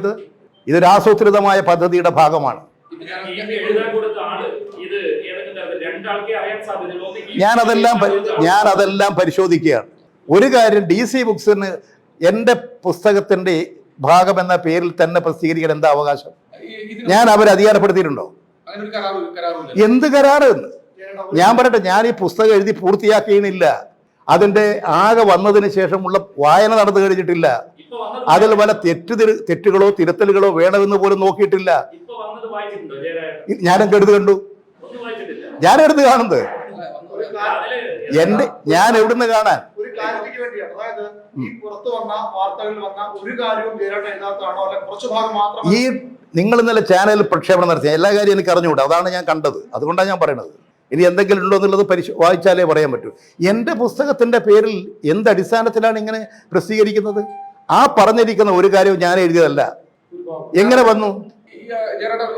ഇതൊരു ആസൂത്രിതമായ പദ്ധതിയുടെ ഭാഗമാണ്. ഞാനതെല്ലാം പരിശോധിക്കുകയാണ്. ഒരു കാര്യം, DC ബുക്സിന് എൻ്റെ പുസ്തകത്തിൻ്റെ ഭാഗം എന്ന പേരിൽ തന്നെ പ്രസിദ്ധീകരിക്കാൻ എന്താ അവകാശം? ഞാൻ അവരെ അധികാരപ്പെടുത്തിയിട്ടുണ്ടോ? എന്ത് കരാറ്? ഞാൻ പറയട്ടെ, ഞാൻ ഈ പുസ്തകം എഴുതി പൂർത്തിയാക്കിയില്ല. അതിൻ്റെ ആകെ വന്നതിന് ശേഷമുള്ള വായന നടന്നു കഴിഞ്ഞിട്ടില്ല. അതിൽ പല തെറ്റുകളോ തിരുത്തലുകളോ വേണമെന്ന് പോലും നോക്കിയിട്ടില്ല. ഞാനെടുത്ത് കണ്ടു. ഞാനെടുത്ത് കാണുന്നത് ഞാൻ എവിടുന്ന് കാണാൻ? ഒരു ക്ലാരിറ്റിക്ക് വേണ്ടിയാണ്. അതായത് ഈ പുറത്തു വന്ന വാർത്തകളിൽ വന്ന ഒരു കാര്യവും ജയരാജൻ എഴുതാത്തതാണോ, അല്ലെ കുറച്ചു ഭാഗം മാത്രം? ഈ നിങ്ങൾ ഇന്നലെ ചാനലിൽ പ്രക്ഷേപണം നടത്തിയ എല്ലാ കാര്യവും എനിക്ക് അറിഞ്ഞുകൂടാ. അതാണ് ഞാൻ കണ്ടത്. അതുകൊണ്ടാണ് ഞാൻ പറയണത്. ഇനി എന്തെങ്കിലും ഉണ്ടോ എന്നുള്ളത് വായിച്ചാലേ പറയാൻ പറ്റൂ. എൻ്റെ പുസ്തകത്തിൻ്റെ പേരിൽ എന്ത് അടിസ്ഥാനത്തിലാണ് ഇങ്ങനെ പ്രസിദ്ധീകരിക്കുന്നത്? ആ പറഞ്ഞിരിക്കുന്ന ഒരു കാര്യവും ഞാൻ എഴുതിയതല്ല. എങ്ങനെ വന്നു?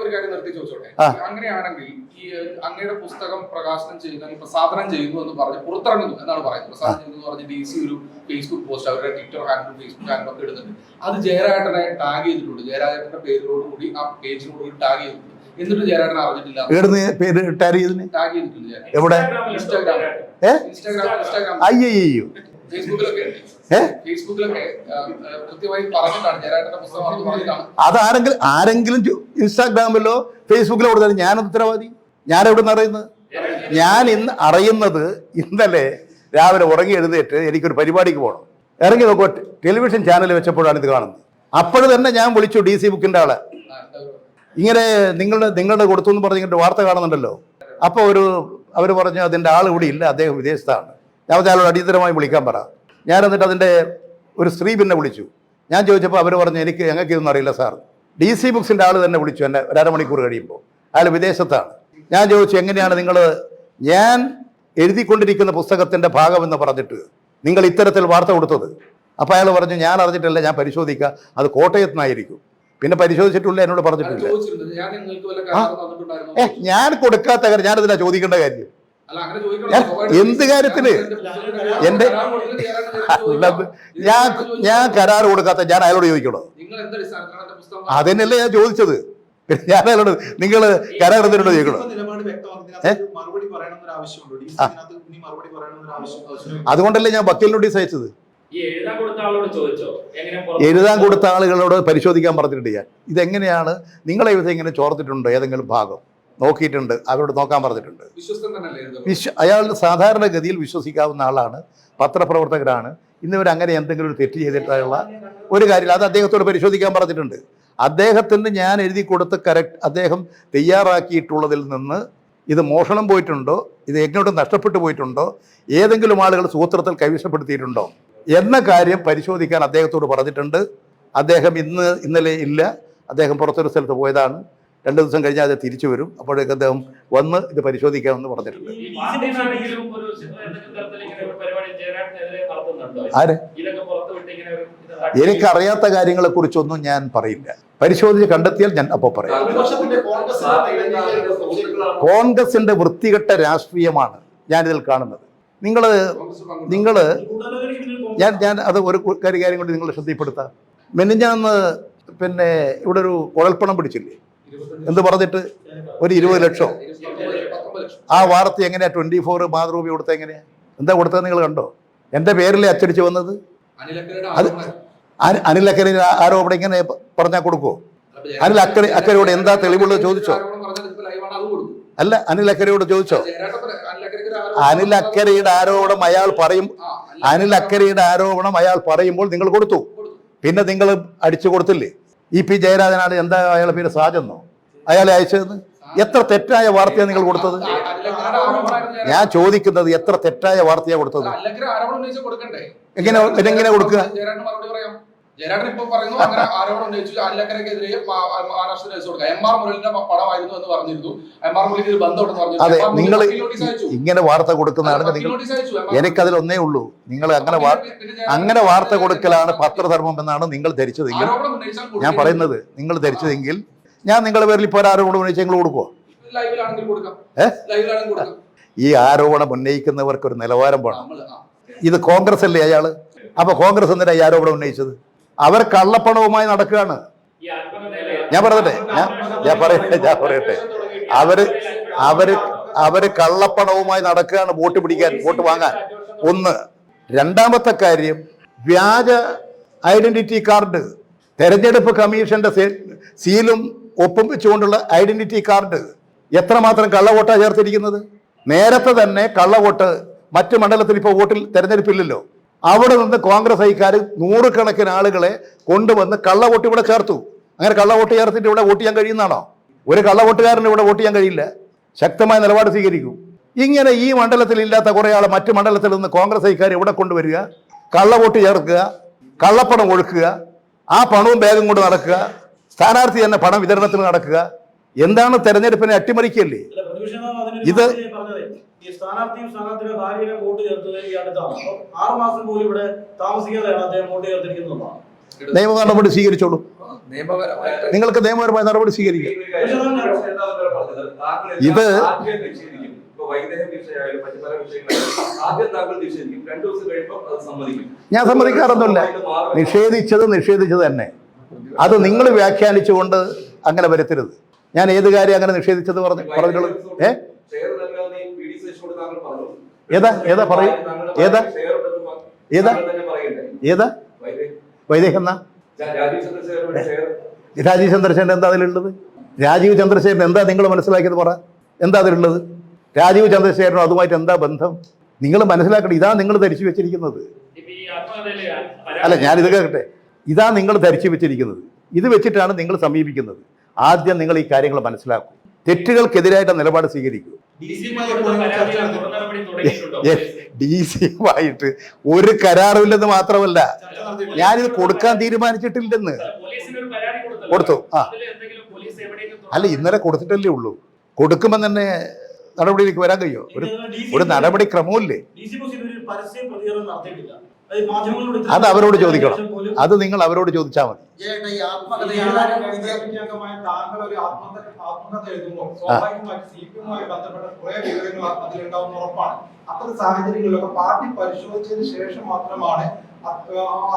ഒരു കാര്യം നിർത്തി ചോദിച്ചോട്ടെ. അങ്ങനെയാണെങ്കിൽ ഈ അങ്ങയുടെ പുസ്തകം പ്രകാശനം ചെയ്യുന്ന പ്രസാദനം ചെയ്യുന്നു എന്ന് പറഞ്ഞ് പുറത്തിറങ്ങുന്നു എന്നാണ് പറയുന്നത്. പ്രസാദനം ചെയ്യുന്നു എന്ന് പറഞ്ഞ് DC ഒരു ഫേസ്ബുക്ക് പോസ്റ്റ്, അവരുടെ Twitter ഹാൻഡിലും ഫേസ്ബുക്ക് ഹാൻഡിലും ഒക്കെ ഇടുന്നുണ്ട്. അത് ജയരാജനെ ടാഗ് ചെയ്തിട്ടുണ്ട്. ജയരാജന്റെ പേരിനോടുകൂടി ആ പേജിനോടുകൂടി ടാഗ് ചെയ്തിട്ടുണ്ട്. എന്നിട്ട് ജയരാജൻ അറിഞ്ഞിട്ടില്ല. ടാഗ് ചെയ്തിട്ടുണ്ട്. എവിടെ? ഇൻസ്റ്റാഗ്രാം അയ്യോ, ഫേസ്ബുക്കിലൊക്കെ കൃത്യമായി പറഞ്ഞിട്ടാണ് ജയരാജന്റെ പുസ്തകം പറഞ്ഞിട്ടാണ്. അത് ആരെങ്കിലും ഇൻസ്റ്റാഗ്രാമിലോ ഫേസ്ബുക്കിലോ കൊടുത്താൽ ഞാൻ ഉത്തരവാദി? ഞാൻ എവിടെ നിന്ന് അറിയുന്നത്? ഞാൻ ഇന്ന് അറിയുന്നത് ഇന്നലെ രാവിലെ ഉറങ്ങി എഴുന്നേറ്റ് എനിക്കൊരു പരിപാടിക്ക് പോകണം. ഇറങ്ങി നോക്കുക, ടെലിവിഷൻ ചാനൽ വെച്ചപ്പോഴാണ് ഇത് കാണുന്നത്. അപ്പോഴും തന്നെ ഞാൻ വിളിച്ചു DC ബുക്കിൻ്റെ ആളെ. ഇങ്ങനെ നിങ്ങളുടെ കൊടുത്തു എന്ന് പറഞ്ഞ് ഇങ്ങോട്ട് വാർത്ത കാണുന്നുണ്ടല്ലോ. അപ്പോൾ അവർ പറഞ്ഞു അതിൻ്റെ ആൾ ഇവിടെ ഇല്ല, അദ്ദേഹം വിദേശത്താണ്. ഞാൻ അയാളോട് അടിയന്തരമായി വിളിക്കാൻ പറ. ഞാൻ എന്നിട്ട് അതിൻ്റെ ഒരു സ്ത്രീ പിന്നെ വിളിച്ചു. ഞാൻ ചോദിച്ചപ്പോൾ അവർ പറഞ്ഞു ഞങ്ങൾക്ക് ഇതൊന്നും അറിയില്ല സാർ. DC ബുക്സിൻ്റെ ആൾ തന്നെ വിളിച്ചു എന്നെ 1.5 മണിക്കൂർ കഴിയുമ്പോൾ. അയാൾ വിദേശത്താണ്. ഞാൻ ചോദിച്ചു എങ്ങനെയാണ് നിങ്ങൾ ഞാൻ എഴുതിക്കൊണ്ടിരിക്കുന്ന പുസ്തകത്തിൻ്റെ ഭാഗമെന്ന് പറഞ്ഞിട്ട് നിങ്ങൾ ഇത്തരത്തിൽ വാർത്ത കൊടുത്തത്? അപ്പോൾ അയാൾ പറഞ്ഞു ഞാൻ അറിഞ്ഞിട്ടില്ല, ഞാൻ പരിശോധിക്കുക, അത് കോട്ടയത്ത് നിന്നായിരിക്കും. പിന്നെ പരിശോധിച്ചിട്ടില്ല, എന്നോട് പറഞ്ഞിട്ടില്ല. ഞാൻ കൊടുക്കാത്ത കാര്യം ഞാനിതിനാ ചോദിക്കേണ്ട കാര്യം. എന്ത് കാര്യത്തിന്? എൻ്റെ ഞാൻ കരാർ കൊടുക്കാത്ത ഞാൻ അയാളോട് ചോദിക്കണോ? അതിനല്ലേ ഞാൻ ചോദിച്ചത്. ഞാൻ അയാളോട് നിങ്ങൾ കരാർ എന്തിനോട് ചോദിക്കണോ? അതുകൊണ്ടല്ലേ ഞാൻ വക്കീൽ നോട്ടീസ് അയച്ചത്. എഴുതാൻ കൊടുത്ത ആളുകളോട് പരിശോധിക്കാൻ പറഞ്ഞിട്ടുണ്ട്. ഞാൻ ഇതെങ്ങനെയാണ് നിങ്ങളെ ഇങ്ങനെ ചോർത്തിട്ടുണ്ടോ? ഏതെങ്കിലും ഭാഗം നോക്കിയിട്ടുണ്ട്, അവരോട് നോക്കാൻ പറഞ്ഞിട്ടുണ്ട്. അയാൾ സാധാരണഗതിയിൽ വിശ്വസിക്കാവുന്ന ആളാണ്, പത്രപ്രവർത്തകരാണ്. ഇന്നിവർ അങ്ങനെ എന്തെങ്കിലും ഒരു തെറ്റ് ചെയ്തിട്ടുള്ള ഒരു കാര്യം അത് അദ്ദേഹത്തോട് പരിശോധിക്കാൻ പറഞ്ഞിട്ടുണ്ട്. അദ്ദേഹത്തിന് ഞാൻ എഴുതി കൊടുത്ത് അദ്ദേഹം തയ്യാറാക്കിയിട്ടുള്ളതിൽ നിന്ന് ഇത് മോഷണം പോയിട്ടുണ്ടോ, ഇത് എങ്ങോട്ടും നഷ്ടപ്പെട്ടു പോയിട്ടുണ്ടോ, ഏതെങ്കിലും ആളുകൾ സൂത്രത്തിൽ കൈവശപ്പെടുത്തിയിട്ടുണ്ടോ എന്ന കാര്യം പരിശോധിക്കാൻ അദ്ദേഹത്തോട് പറഞ്ഞിട്ടുണ്ട്. അദ്ദേഹം ഇന്നലെ ഇല്ല, അദ്ദേഹം പുറത്തൊരു സ്ഥലത്ത് പോയതാണ്. 2 ദിവസം കഴിഞ്ഞാൽ അത് തിരിച്ചു വരും. അപ്പോഴേക്ക് അദ്ദേഹം വന്ന് ഇത് പരിശോധിക്കാമെന്ന് പറഞ്ഞിട്ടുണ്ട്. ആര്? എനിക്കറിയാത്ത കാര്യങ്ങളെ കുറിച്ചൊന്നും ഞാൻ പറയില്ല. പരിശോധിച്ച് കണ്ടെത്തിയാൽ ഞാൻ അപ്പോൾ പറയാം. കോൺഗ്രസിന്റെ വൃത്തികെട്ട രാഷ്ട്രീയമാണ് ഞാനിതിൽ കാണുന്നത്. നിങ്ങൾ ഞാൻ അത് ഒരു കാര്യം കൊണ്ട് നിങ്ങളെ ശ്രദ്ധപ്പെടുത്താം. മെനിഞ്ഞാന്ന് പിന്നെ ഇവിടെ ഒരു കുഴൽപ്പണം പിടിച്ചില്ലേ, എന്ത് പറഞ്ഞിട്ട് ഒരു 20 ലക്ഷം. ആ വാർത്ത എങ്ങനെയാ 24 മാതൃഭൂമി കൊടുത്ത എങ്ങനെയാ, എന്താ കൊടുത്തത് നിങ്ങൾ കണ്ടോ? എൻ്റെ പേരിലെ അച്ചടിച്ച് വന്നത്. അത് അനിൽ അക്കരയുടെ ആരോപണം ഇങ്ങനെ പറഞ്ഞാൽ കൊടുക്കുമോ? അനിൽ അക്കരയോട് എന്താ തെളിവുള്ളത് ചോദിച്ചോ? അല്ല, അനിൽ അക്കരയോട് ചോദിച്ചോ? അനിൽ അക്കരയുടെ ആരോപണം അയാൾ പറയും, അനിൽ അക്കരയുടെ ആരോപണം അയാൾ പറയുമ്പോൾ നിങ്ങൾ കൊടുത്തു. പിന്നെ നിങ്ങൾ അടിച്ചു കൊടുത്തില്ലേ? EP ജയരാജനാണ്, എന്താ അയാളുടെ പേര്, സാജെന്നോ അയാളെ അയച്ചതെന്ന്? എത്ര തെറ്റായ വാർത്തയാണ് നിങ്ങൾ കൊടുത്തത്? ഞാൻ ചോദിക്കുന്നത് എത്ര തെറ്റായ വാർത്തയാണ് കൊടുത്തത്? എങ്ങനെ കൊടുക്കുക? ജയരാജൻ ഇപ്പൊ പറയുന്നു അങ്ങനെ ആരോപണം ഉന്നയിച്ചു അനിലക്കരക്കെതിരെ മഹാരാഷ്ട്ര കേസ് കൊടുക്കുക. MR മുരളിന്റെ പടമായിരുന്നു എന്ന് പറഞ്ഞിരുന്നു. MR മുരളിക്ക് ഒരു ബന്ധമുണ്ടെന്ന് പറഞ്ഞു. അതെ, നിങ്ങൾ ഇങ്ങനെ വാർത്ത കൊടുക്കുന്നതാണ്. എനിക്കതിൽ ഒന്നേ ഉള്ളൂ, നിങ്ങൾ അങ്ങനെ വാർത്ത കൊടുക്കലാണ് പത്രധർമ്മം എന്നാണ് നിങ്ങൾ ധരിച്ചതെങ്കിൽ, ഞാൻ പറയുന്നത് നിങ്ങൾ ധരിച്ചതെങ്കിൽ, ഞാൻ നിങ്ങളുടെ പേരിൽ ഇപ്പോൾ ആരോപണം ഉന്നയിച്ച് നിങ്ങൾ കൊടുക്കുമോ? ഈ ആരോപണം ഉന്നയിക്കുന്നവർക്ക് ഒരു നിലവാരം വേണം. ഇത് കോൺഗ്രസ് അല്ലേ അയാള്? അപ്പൊ കോൺഗ്രസ് എന്തിനാ ഈ ആരോപണം ഉന്നയിച്ചത്? അവർ കള്ളപ്പണവുമായി നടക്കുകയാണ്. ഞാൻ പറയട്ടെ അവര് കള്ളപ്പണവുമായി നടക്കുകയാണ്, വോട്ട് പിടിക്കാൻ, വോട്ട് വാങ്ങാൻ. ഒന്ന്. രണ്ടാമത്തെ കാര്യം, വ്യാജ ഐഡന്റിറ്റി കാർഡ്, തെരഞ്ഞെടുപ്പ് കമ്മീഷന്റെ സീലും ഒപ്പും വെച്ചുകൊണ്ടുള്ള ഐഡന്റിറ്റി കാർഡ് എത്രമാത്രം കള്ളവോട്ടാണ് ചേർത്തിരിക്കുന്നത്. നേരത്തെ തന്നെ കള്ളവോട്ട് മറ്റു മണ്ഡലത്തിൽ ഇപ്പോൾ വോട്ടിൽ തെരഞ്ഞെടുപ്പില്ലല്ലോ, അവിടെ നിന്ന് കോൺഗ്രസ് ഐക്കാർ 100 കണക്കിന് ആളുകളെ കൊണ്ടുവന്ന് കള്ളവോട്ട് ഇവിടെ ചേർത്തു. അങ്ങനെ കള്ളവോട്ട് ചേർത്തിട്ട് ഇവിടെ വോട്ട് ചെയ്യാൻ കഴിയുന്നതാണോ? ഒരു കള്ളവോട്ടുകാരന് ഇവിടെ വോട്ട് ചെയ്യാൻ കഴിയില്ല. ശക്തമായ നിലപാട് സ്വീകരിക്കും. ഇങ്ങനെ ഈ മണ്ഡലത്തിൽ ഇല്ലാത്ത കുറേ ആളെ മറ്റു മണ്ഡലത്തിൽ നിന്ന് കോൺഗ്രസ് ഐക്കാർ ഇവിടെ കൊണ്ടുവരിക, കള്ളവോട്ട് ചേർക്കുക, കള്ളപ്പണം ഒഴുക്കുക, ആ പണവും ബാഗും കൊണ്ട് നടക്കുക, സ്ഥാനാർത്ഥി തന്നെ പണം വിതരണത്തിന് നടക്കുക. എന്താണ് തെരഞ്ഞെടുപ്പിനെ അട്ടിമറിക്കല്ലേ ഇത്? സ്ഥാനാർത്ഥിയും സ്ഥാനാർത്ഥിയുടെ ഭാര്യയെ വോട്ട് ചേർത്തത് ഈ അടുത്താണ്. 6 മാസം പോലും ഇവിടെ താമസിക്കാതെയാണ് അദ്ദേഹം വോട്ട് ചേർത്തിരിക്കുന്നതാണ്. നിയമ നടപടി സ്വീകരിച്ചോളൂ. നിങ്ങൾക്ക് നിയമപരമായ നടപടി സ്വീകരിക്കാം. ഇത് ഞാൻ സമ്മതിക്കാറൊന്നുമില്ല. നിഷേധിച്ചത് തന്നെ. അത് നിങ്ങൾ വ്യാഖ്യാനിച്ചുകൊണ്ട് അങ്ങനെ വരുത്തരുത്. ഞാൻ ഏത് കാര്യം അങ്ങനെ നിഷേധിച്ചത് പറഞ്ഞോളൂ. ഏതാ വൈദേഹം എന്നാ? രാജീവ് ചന്ദ്രശേഖരൻ എന്താ അതിലുള്ളത്? രാജീവ് ചന്ദ്രശേഖരൻ എന്താ നിങ്ങൾ മനസ്സിലാക്കിയത് പറ? എന്താ അതിലുള്ളത്? രാജീവ് ചന്ദ്രശേഖരനും അതുമായിട്ട് എന്താ ബന്ധം? നിങ്ങൾ മനസ്സിലാക്കണം. ഇതാ നിങ്ങൾ ധരിച്ചു വെച്ചിരിക്കുന്നത്. അല്ല, ഞാനിത് കേട്ടെ. ഇതാ നിങ്ങൾ ധരിച്ചു വെച്ചിരിക്കുന്നത്. ഇത് വെച്ചിട്ടാണ് നിങ്ങൾ സമീപിക്കുന്നത്. ആദ്യം നിങ്ങൾ ഈ കാര്യങ്ങൾ മനസ്സിലാക്കൂ. തെറ്റുകൾക്കെതിരായിട്ട് നിലപാട് സ്വീകരിക്കൂ. DC-യുമായിട്ട് ഒരു കരാറുമില്ലെന്ന് മാത്രമല്ല, ഞാനിത് കൊടുക്കാൻ തീരുമാനിച്ചിട്ടില്ലെന്ന്. കൊടുത്തു. അല്ല, ഇന്നലെ കൊടുത്തിട്ടല്ലേ ഉള്ളൂ. കൊടുക്കുമ്പോൾ തന്നെ നടപടിയിലേക്ക് വരാൻ കഴിയുമോ? ഒരു നടപടി ക്രമമില്ലേ? അത് അവരോട് ചോദിക്കണം. അത് നിങ്ങൾ അവരോട് ചോദിച്ചാൽ മതി. അത്തരം സാഹചര്യങ്ങളിലൊക്കെ പാർട്ടി പരിശോധിച്ചതിന് ശേഷം മാത്രമാണ്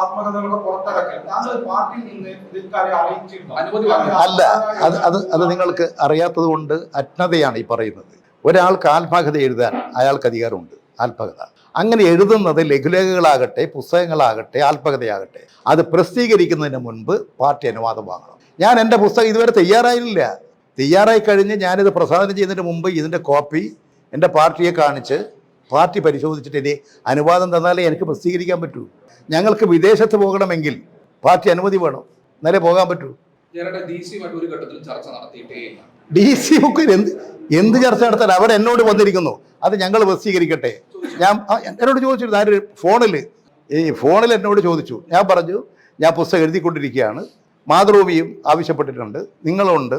ആത്മകഥകളൊക്കെ പുറത്തിറക്കുന്നത്. പാർട്ടിയിൽ നിന്ന് ഇക്കാര്യം അറിയിച്ചിരുന്നു. അല്ല, അത് നിങ്ങൾക്ക് അറിയാത്തത് കൊണ്ട് അജ്ഞതയാണ് ഈ പറയുന്നത്. ഒരാൾക്ക് ആത്മകഥ എഴുതാൻ അയാൾക്ക് അധികാരമുണ്ട്. ആത്മകഥ അങ്ങനെ എഴുതുന്നത് ലഘുലേഖകളാകട്ടെ, പുസ്തകങ്ങളാകട്ടെ, ആത്മകഥയാകട്ടെ, അത് പ്രസിദ്ധീകരിക്കുന്നതിന് മുൻപ് പാർട്ടി അനുവാദം വാങ്ങണം. ഞാൻ എൻ്റെ പുസ്തകം ഇതുവരെ തയ്യാറായില്ല. തയ്യാറായി കഴിഞ്ഞ് ഞാനിത് പ്രസാദനം ചെയ്യുന്നതിന് മുമ്പ് ഇതിൻ്റെ കോപ്പി എൻ്റെ പാർട്ടിയെ കാണിച്ച് പാർട്ടി പരിശോധിച്ചിട്ട് ഇനി അനുവാദം തന്നാലേ എനിക്ക് പ്രസിദ്ധീകരിക്കാൻ പറ്റൂ. ഞങ്ങൾക്ക് വിദേശത്ത് പോകണമെങ്കിൽ പാർട്ടി അനുമതി വേണം, എന്നാലേ പോകാൻ പറ്റൂ. ജയരാജ DC-യുമായിട്ട് ഒരു ഘട്ടത്തിലും ചർച്ച നടത്തിയിട്ടേ ഇല്ല. DC ബുക്കിൽ എന്ത് ചർച്ച നടത്താൻ അവർ എന്നോട് വന്നിരിക്കുന്നു, അത് ഞങ്ങൾ പ്രസിദ്ധീകരിക്കട്ടെ. ഞാൻ എന്നോട് ചോദിച്ചിരുന്നു, ആര് ഫോണിൽ എന്നോട് ചോദിച്ചു. ഞാൻ പറഞ്ഞു ഞാൻ പുസ്തകം എഴുതിക്കൊണ്ടിരിക്കുകയാണ്, മാതൃഭൂമിയും ആവശ്യപ്പെട്ടിട്ടുണ്ട്, നിങ്ങളുണ്ട്,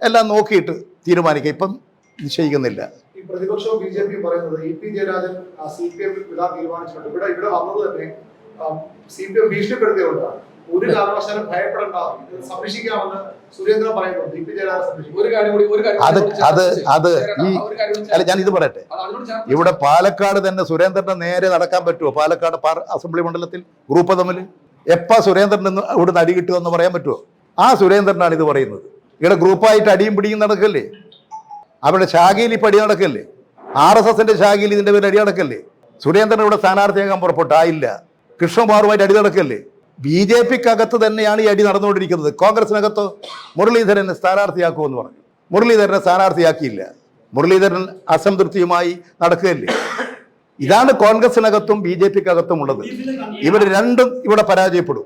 എല്ലാം നോക്കിയിട്ട് തീരുമാനിക്കുക, ഇപ്പം നിശ്ചയിക്കുന്നില്ല. ഈ പ്രതിപക്ഷവും BJP പറയുന്നത് EP ജയരാജൻ CPM വിടാൻ തീരുമാനിച്ചിട്ടുണ്ട്. ഇവിടെ വന്നത് തന്നെ CPM ഭീഷണിപ്പെടുത്തിയുകൊണ്ടാണ്. ഒരു കാരണവശാലും ഭയപ്പെടേണ്ട, സംരക്ഷിക്കാമെന്ന് സുരേന്ദ്രൻ പറയുന്നുണ്ട്. EP ജയരാജൻ സംരക്ഷിക്കും. അല്ല, ഞാൻ ഇത് പറയട്ടെ, ഇവിടെ പാലക്കാട് തന്നെ സുരേന്ദ്രന്റെ നേരെ നടക്കാൻ പറ്റുമോ? പാലക്കാട് അസംബ്ലി മണ്ഡലത്തിൽ ഗ്രൂപ്പ് തമ്മിൽ എപ്പാ സുരേന്ദ്രൻ ഇവിടുന്ന് അടി കിട്ടുമെന്ന് പറയാൻ പറ്റുമോ? ആ സുരേന്ദ്രനാണ് ഇത് പറയുന്നത്. ഇവിടെ ഗ്രൂപ്പായിട്ട് അടിയും പിടിയും നടക്കല്ലേ, അവരുടെ ശാഖയിൽ ഇപ്പം അടി നടക്കല്ലേ, RSSന്റെ ശാഖയിൽ ഇതിന്റെ പേര് അടി നടക്കല്ലേ. സുരേന്ദ്രൻ ഇവിടെ സ്ഥാനാർത്ഥിയാകാൻ പുറപ്പെട്ടായില്ല, കൃഷ്ണകുമാറുമായിട്ട് അടി നടക്കല്ലേ. BJPക്കകത്ത് തന്നെയാണ് ഈ അടി നടന്നുകൊണ്ടിരിക്കുന്നത്. കോൺഗ്രസിനകത്തോ മുരളീധരനെ സ്ഥാനാർത്ഥിയാക്കുമെന്ന് പറഞ്ഞു, മുരളീധരനെ സ്ഥാനാർത്ഥിയാക്കിയില്ല, മുരളീധരൻ അസംതൃപ്തിയുമായി നടക്കുകയല്ലേ. ഇതാണ് കോൺഗ്രസിനകത്തും BJPക്കകത്തും ഉള്ളത്. ഇവർ രണ്ടും ഇവിടെ പരാജയപ്പെടും.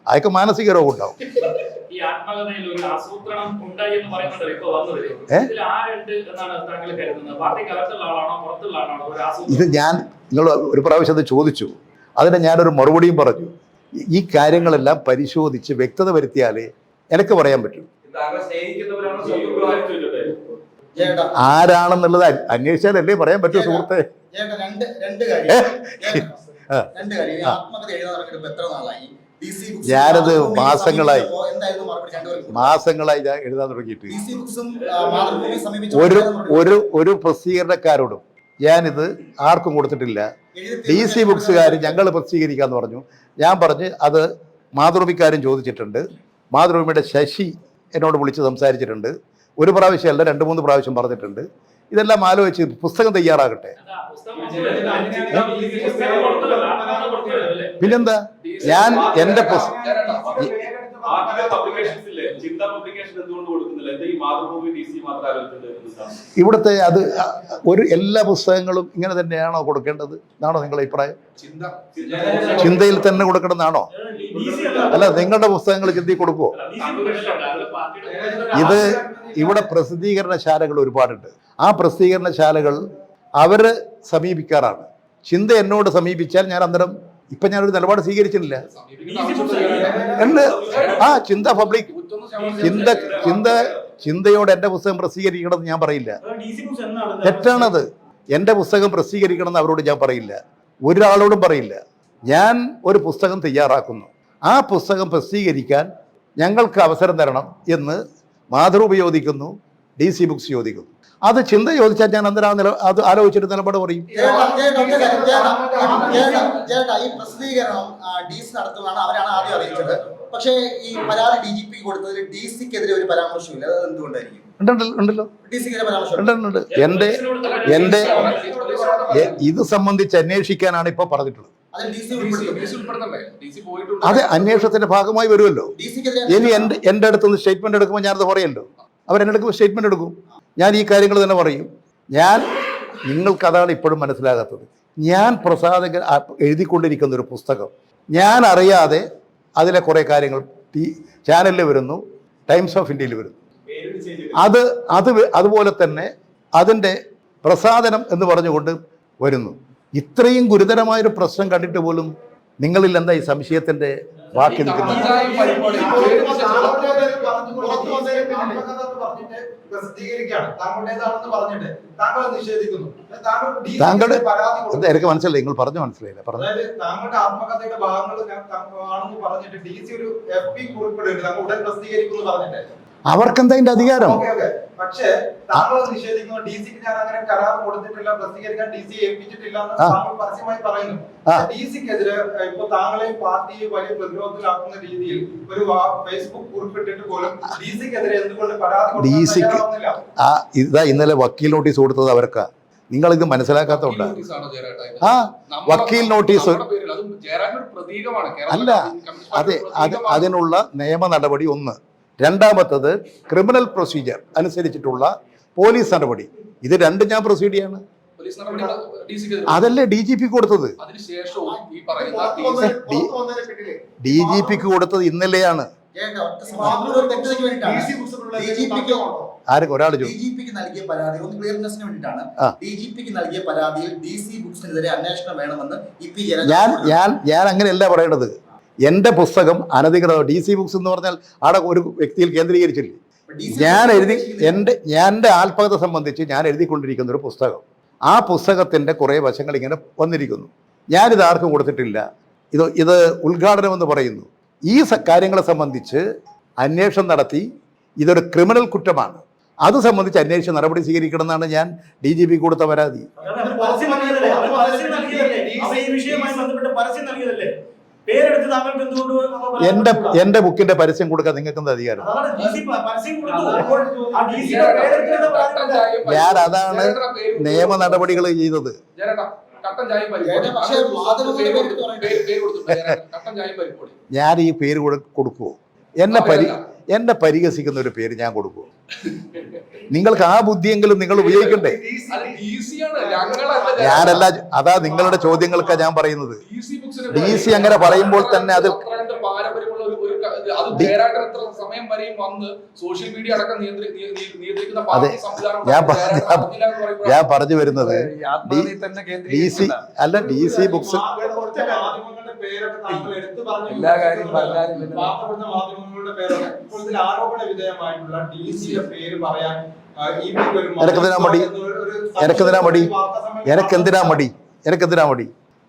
അതൊക്കെ മാനസിക രോഗം ഉണ്ടാവും. ഈ ആത്മകഥയിൽ ഒരു ആസൂത്രണം ഉണ്ടായി എന്ന് പറയുന്നത് ഇപ്പൊ വന്നത് ഇതിൽ ആരുണ്ട് എന്നാണ് താങ്കൾ കരുതുന്നത്? പാർട്ടിക്ക് അകത്തുള്ള ആളാണോ പുറത്തുള്ള ആളാണോ ഒരു ആസൂത്രണം? ഇത് ഞാൻ നിങ്ങൾ ഒരു പ്രാവശ്യം അത് ചോദിച്ചു, അതിന് ഞാനൊരു മറുപടിയും പറഞ്ഞു. ഈ കാര്യങ്ങളെല്ലാം പരിശോധിച്ച് വ്യക്തത വരുത്തിയാലേ എനിക്ക് പറയാൻ പറ്റും. ആരാണെന്നുള്ളത് അന്വേഷിച്ചാലല്ലേ പറയാൻ പറ്റൂ സുഹൃത്തെ. ഞാനത് മാസങ്ങളായി ഞാൻ എഴുതാൻ തുടങ്ങിയിട്ട് ഒരു പ്രസിദ്ധീകരണക്കാരോടും ഞാനിത് ആർക്കും കൊടുത്തിട്ടില്ല. DC ബുക്സുകാർ ഞങ്ങൾ പ്രസിദ്ധീകരിക്കാന്ന് പറഞ്ഞു. ഞാൻ പറഞ്ഞ് അത് മാതൃഭൂമിക്കാരും ചോദിച്ചിട്ടുണ്ട്, മാതൃഭൂമിയുടെ ശശി എന്നോട് വിളിച്ച് സംസാരിച്ചിട്ടുണ്ട്. ഒരു പ്രാവശ്യമല്ല 2-3 പ്രാവശ്യം പറഞ്ഞിട്ടുണ്ട്. ഇതെല്ലാം ആലോചിച്ച് പുസ്തകം തയ്യാറാകട്ടെ. പിന്നെന്താ, ഞാൻ എൻ്റെ ഇവിടുത്തെ അത് എല്ലാ പുസ്തകങ്ങളും ഇങ്ങനെ തന്നെയാണോ കൊടുക്കേണ്ടത് എന്നാണോ നിങ്ങളുടെ അഭിപ്രായം? ചിന്തയിൽ തന്നെ കൊടുക്കണമെന്നാണോ? അല്ല, നിങ്ങളുടെ പുസ്തകങ്ങൾ ചിന്തയിൽ കൊടുക്കുമോ? ഇവിടെ പ്രസിദ്ധീകരണശാലകൾ ഒരുപാടുണ്ട്. ആ പ്രസിദ്ധീകരണശാലകൾ അവര് സമീപിക്കാറാണ്. ചിന്ത എന്നോട് സമീപിച്ചാൽ ഞാൻ അന്നേരം ഇപ്പൊ ഞാനൊരു നിലപാട് സ്വീകരിച്ചിട്ടില്ല. ചിന്ത പബ്ലിക് ചിന്തയോട് എൻ്റെ പുസ്തകം പ്രസിദ്ധീകരിക്കണമെന്ന് ഞാൻ പറയില്ല. തെറ്റാണത്. എൻ്റെ പുസ്തകം പ്രസിദ്ധീകരിക്കണമെന്ന് അവരോട് ഞാൻ പറയില്ല, ഒരാളോടും പറയില്ല. ഞാൻ ഒരു പുസ്തകം തയ്യാറാക്കുന്നു, ആ പുസ്തകം പ്രസിദ്ധീകരിക്കാൻ ഞങ്ങൾക്ക് അവസരം തരണം എന്ന് മാതൃഭൂമി ചോദിക്കുന്നു, DC ബുക്സ് ചോദിക്കുന്നു. അത് ചിന്ത ചോദിച്ചാൽ ഞാൻ അന്നേരം അത് ആലോചിച്ചിട്ട് നിലപാട് പറയും. ഈ പ്രസിദ്ധീകരണം DC നടത്തുന്നതാണ്, അവരാണ് ആദ്യം അറിയിച്ചത്. പക്ഷേ ഈ പരാതി DGP കൊടുത്തതിൽ DC-ക്കെതിരെ ഒരു പരാമർശമില്ല. അത് എന്തുകൊണ്ടായിരിക്കും? ഉണ്ടല്ലോ, DC-ക്കെതിരെ പരാമർശം ഉണ്ട്. എൻ്റെ ഇത് സംബന്ധിച്ച് അന്വേഷിക്കാനാണ് ഇപ്പൊ പറഞ്ഞിട്ടുള്ളത്. അത് അന്വേഷണത്തിന്റെ ഭാഗമായി വരുമല്ലോ. ഇനി എൻ്റെ അടുത്തുനിന്ന് സ്റ്റേറ്റ്മെന്റ് എടുക്കുമ്പോൾ ഞാനത് പറയല്ലോ. അവരെന്നെ എടുക്കുമ്പോൾ സ്റ്റേറ്റ്മെന്റ് എടുക്കും. ഞാൻ ഈ കാര്യങ്ങൾ തന്നെ പറയും. നിങ്ങൾക്കതാണ് ഇപ്പോഴും മനസ്സിലാകാത്തത്. ഞാൻ പ്രസാധകൻ എഴുതിക്കൊണ്ടിരിക്കുന്ന ഒരു പുസ്തകം ഞാൻ അറിയാതെ അതിലെ കുറേ കാര്യങ്ങൾ ചാനലിൽ വരുന്നു, ടൈംസ് ഓഫ് ഇന്ത്യയിൽ വരുന്നു. അതുപോലെ തന്നെ അതിൻ്റെ പ്രസാധനം എന്ന് പറഞ്ഞുകൊണ്ട് വരുന്നു. ഇത്രയും ഗുരുതരമായൊരു പ്രശ്നം കണ്ടിട്ട് പോലും നിങ്ങളിൽ എന്താ ഈ സംശയത്തിന്റെ ബാക്കി നിൽക്കുന്നത്? താങ്കളുടെ എനിക്ക് മനസ്സിലായി, നിങ്ങൾ പറഞ്ഞു മനസ്സിലായില്ല. താങ്കളുടെ ആത്മകഥയുടെ ഭാഗങ്ങൾ ആണെന്ന് പറഞ്ഞിട്ട് DC ഒരു FB കുറിപ്പിടുന്നുണ്ട്, താങ്കൾ ഉടൻ പ്രസിദ്ധീകരിക്കുന്നു പറഞ്ഞിട്ട്. അവർക്കെന്താ അതിന്റെ അധികാരം? പക്ഷേ താങ്കൾ നിഷേധിക്കുന്നു. DC-ക്ക് ഞാൻ അങ്ങനെ കരാർ കൊടുത്തിട്ടില്ല, പ്രസിദ്ധീകരിക്കാൻ DC ഏൽപ്പിച്ചിട്ടില്ല എന്ന് താങ്കൾ പരസ്യമായി പറയുന്നു. DC-ക്കെതിരെ ഇപ്പൊ താങ്കളെയും പാർട്ടിയെ വലിയ പ്രതിരോധത്തിലാക്കുന്ന രീതിയിൽ ഒരു Facebook കുറിപ്പിട്ടിട്ട് പോലും DC-ക്കെതിരെ എന്തുകൊണ്ട് പരാതി കൊടുക്കുന്നില്ല? ഇതാ ഇന്നലെ വക്കീൽ നോട്ടീസ് കൊടുത്തത് അവർക്കാ. നിങ്ങൾ ഇത് മനസ്സിലാക്കാത്തോണ്ടാണ്. വക്കീൽ നോട്ടീസ് അല്ല, അതിനുള്ള നിയമ നടപടി ഒന്ന്. രണ്ടാമത്തത് ക്രിമിനൽ പ്രൊസീജിയർ അനുസരിച്ചിട്ടുള്ള പോലീസ് നടപടി. ഇത് രണ്ടും ഞാൻ പ്രൊസീഡ് ചെയ്യാണ്. പോലീസ് നടപടി DC-ക്ക് അതല്ലേ DGP കൊടുത്തത്. അതിനുശേഷവും ഈ പറയുന്ന പുറത്ത് വന്നതിന് പിന്നിലെ DGPക്ക് കൊടുത്തത് ഇന്നലെയാണ്. ആരൊക്കെ ഒരാൾ DGPക്ക് നൽകിയ പരാതി ഒന്ന് ക്ലിയർനെസിന് വേണ്ടിയിട്ടാണ്. DGPക്ക് നൽകിയ പരാതിയിൽ DC ബുക്സിനെതിരെ അന്വേഷണം വേണമെന്ന് EP ഞാൻ അങ്ങനെയല്ല പറയേണ്ടത്. എൻ്റെ പുസ്തകം അനധികൃത DC ബുക്സ് എന്ന് പറഞ്ഞാൽ അവിടെ ഒരു വ്യക്തിയിൽ കേന്ദ്രീകരിച്ചില്ലേ. എൻ്റെ ആത്മകഥ സംബന്ധിച്ച് ഞാൻ എഴുതിക്കൊണ്ടിരിക്കുന്ന ഒരു പുസ്തകം, ആ പുസ്തകത്തിൻ്റെ കുറേ വശങ്ങൾ ഇങ്ങനെ വന്നിരിക്കുന്നു. ഞാനിത് ആർക്കും കൊടുത്തിട്ടില്ല. ഇത് ഉദ്ഘാടനം എന്ന് പറയുന്നു. ഈ കാര്യങ്ങളെ സംബന്ധിച്ച് അന്വേഷണം നടത്തി ഇതൊരു ക്രിമിനൽ കുറ്റമാണ്, അത് സംബന്ധിച്ച് അന്വേഷിച്ച് നടപടി സ്വീകരിക്കണമെന്നാണ് ഞാൻ DGP കൊടുത്ത പരാതി. എൻ്റെ ബുക്കിന്റെ പരസ്യം കൊടുക്കാൻ നിങ്ങൾക്ക് എന്താ അധികാരം? ഞാൻ അതാണ് നിയമ നടപടികൾ ചെയ്തത്. ഞാൻ ഈ പേര് കൊടുക്കുവോ? എന്നെ പരിഹസിക്കുന്ന ഒരു പേര് ഞാൻ കൊടുക്കുവോ? നിങ്ങൾക്ക് ആ ബുദ്ധിയെങ്കിലും നിങ്ങൾ ഉപയോഗിക്കണ്ടേ? ഞാനല്ല, അതാ നിങ്ങളുടെ ചോദ്യങ്ങൾക്ക് ഞാൻ പറയുന്നത്. DC അങ്ങനെ പറയുമ്പോൾ തന്നെ അത് ഞാൻ പറഞ്ഞു വരുന്നത് DC അല്ല, DC ബുക്സ് എല്ലാ കാര്യം പറഞ്ഞാലും എനക്കെന്തിനാ മടി?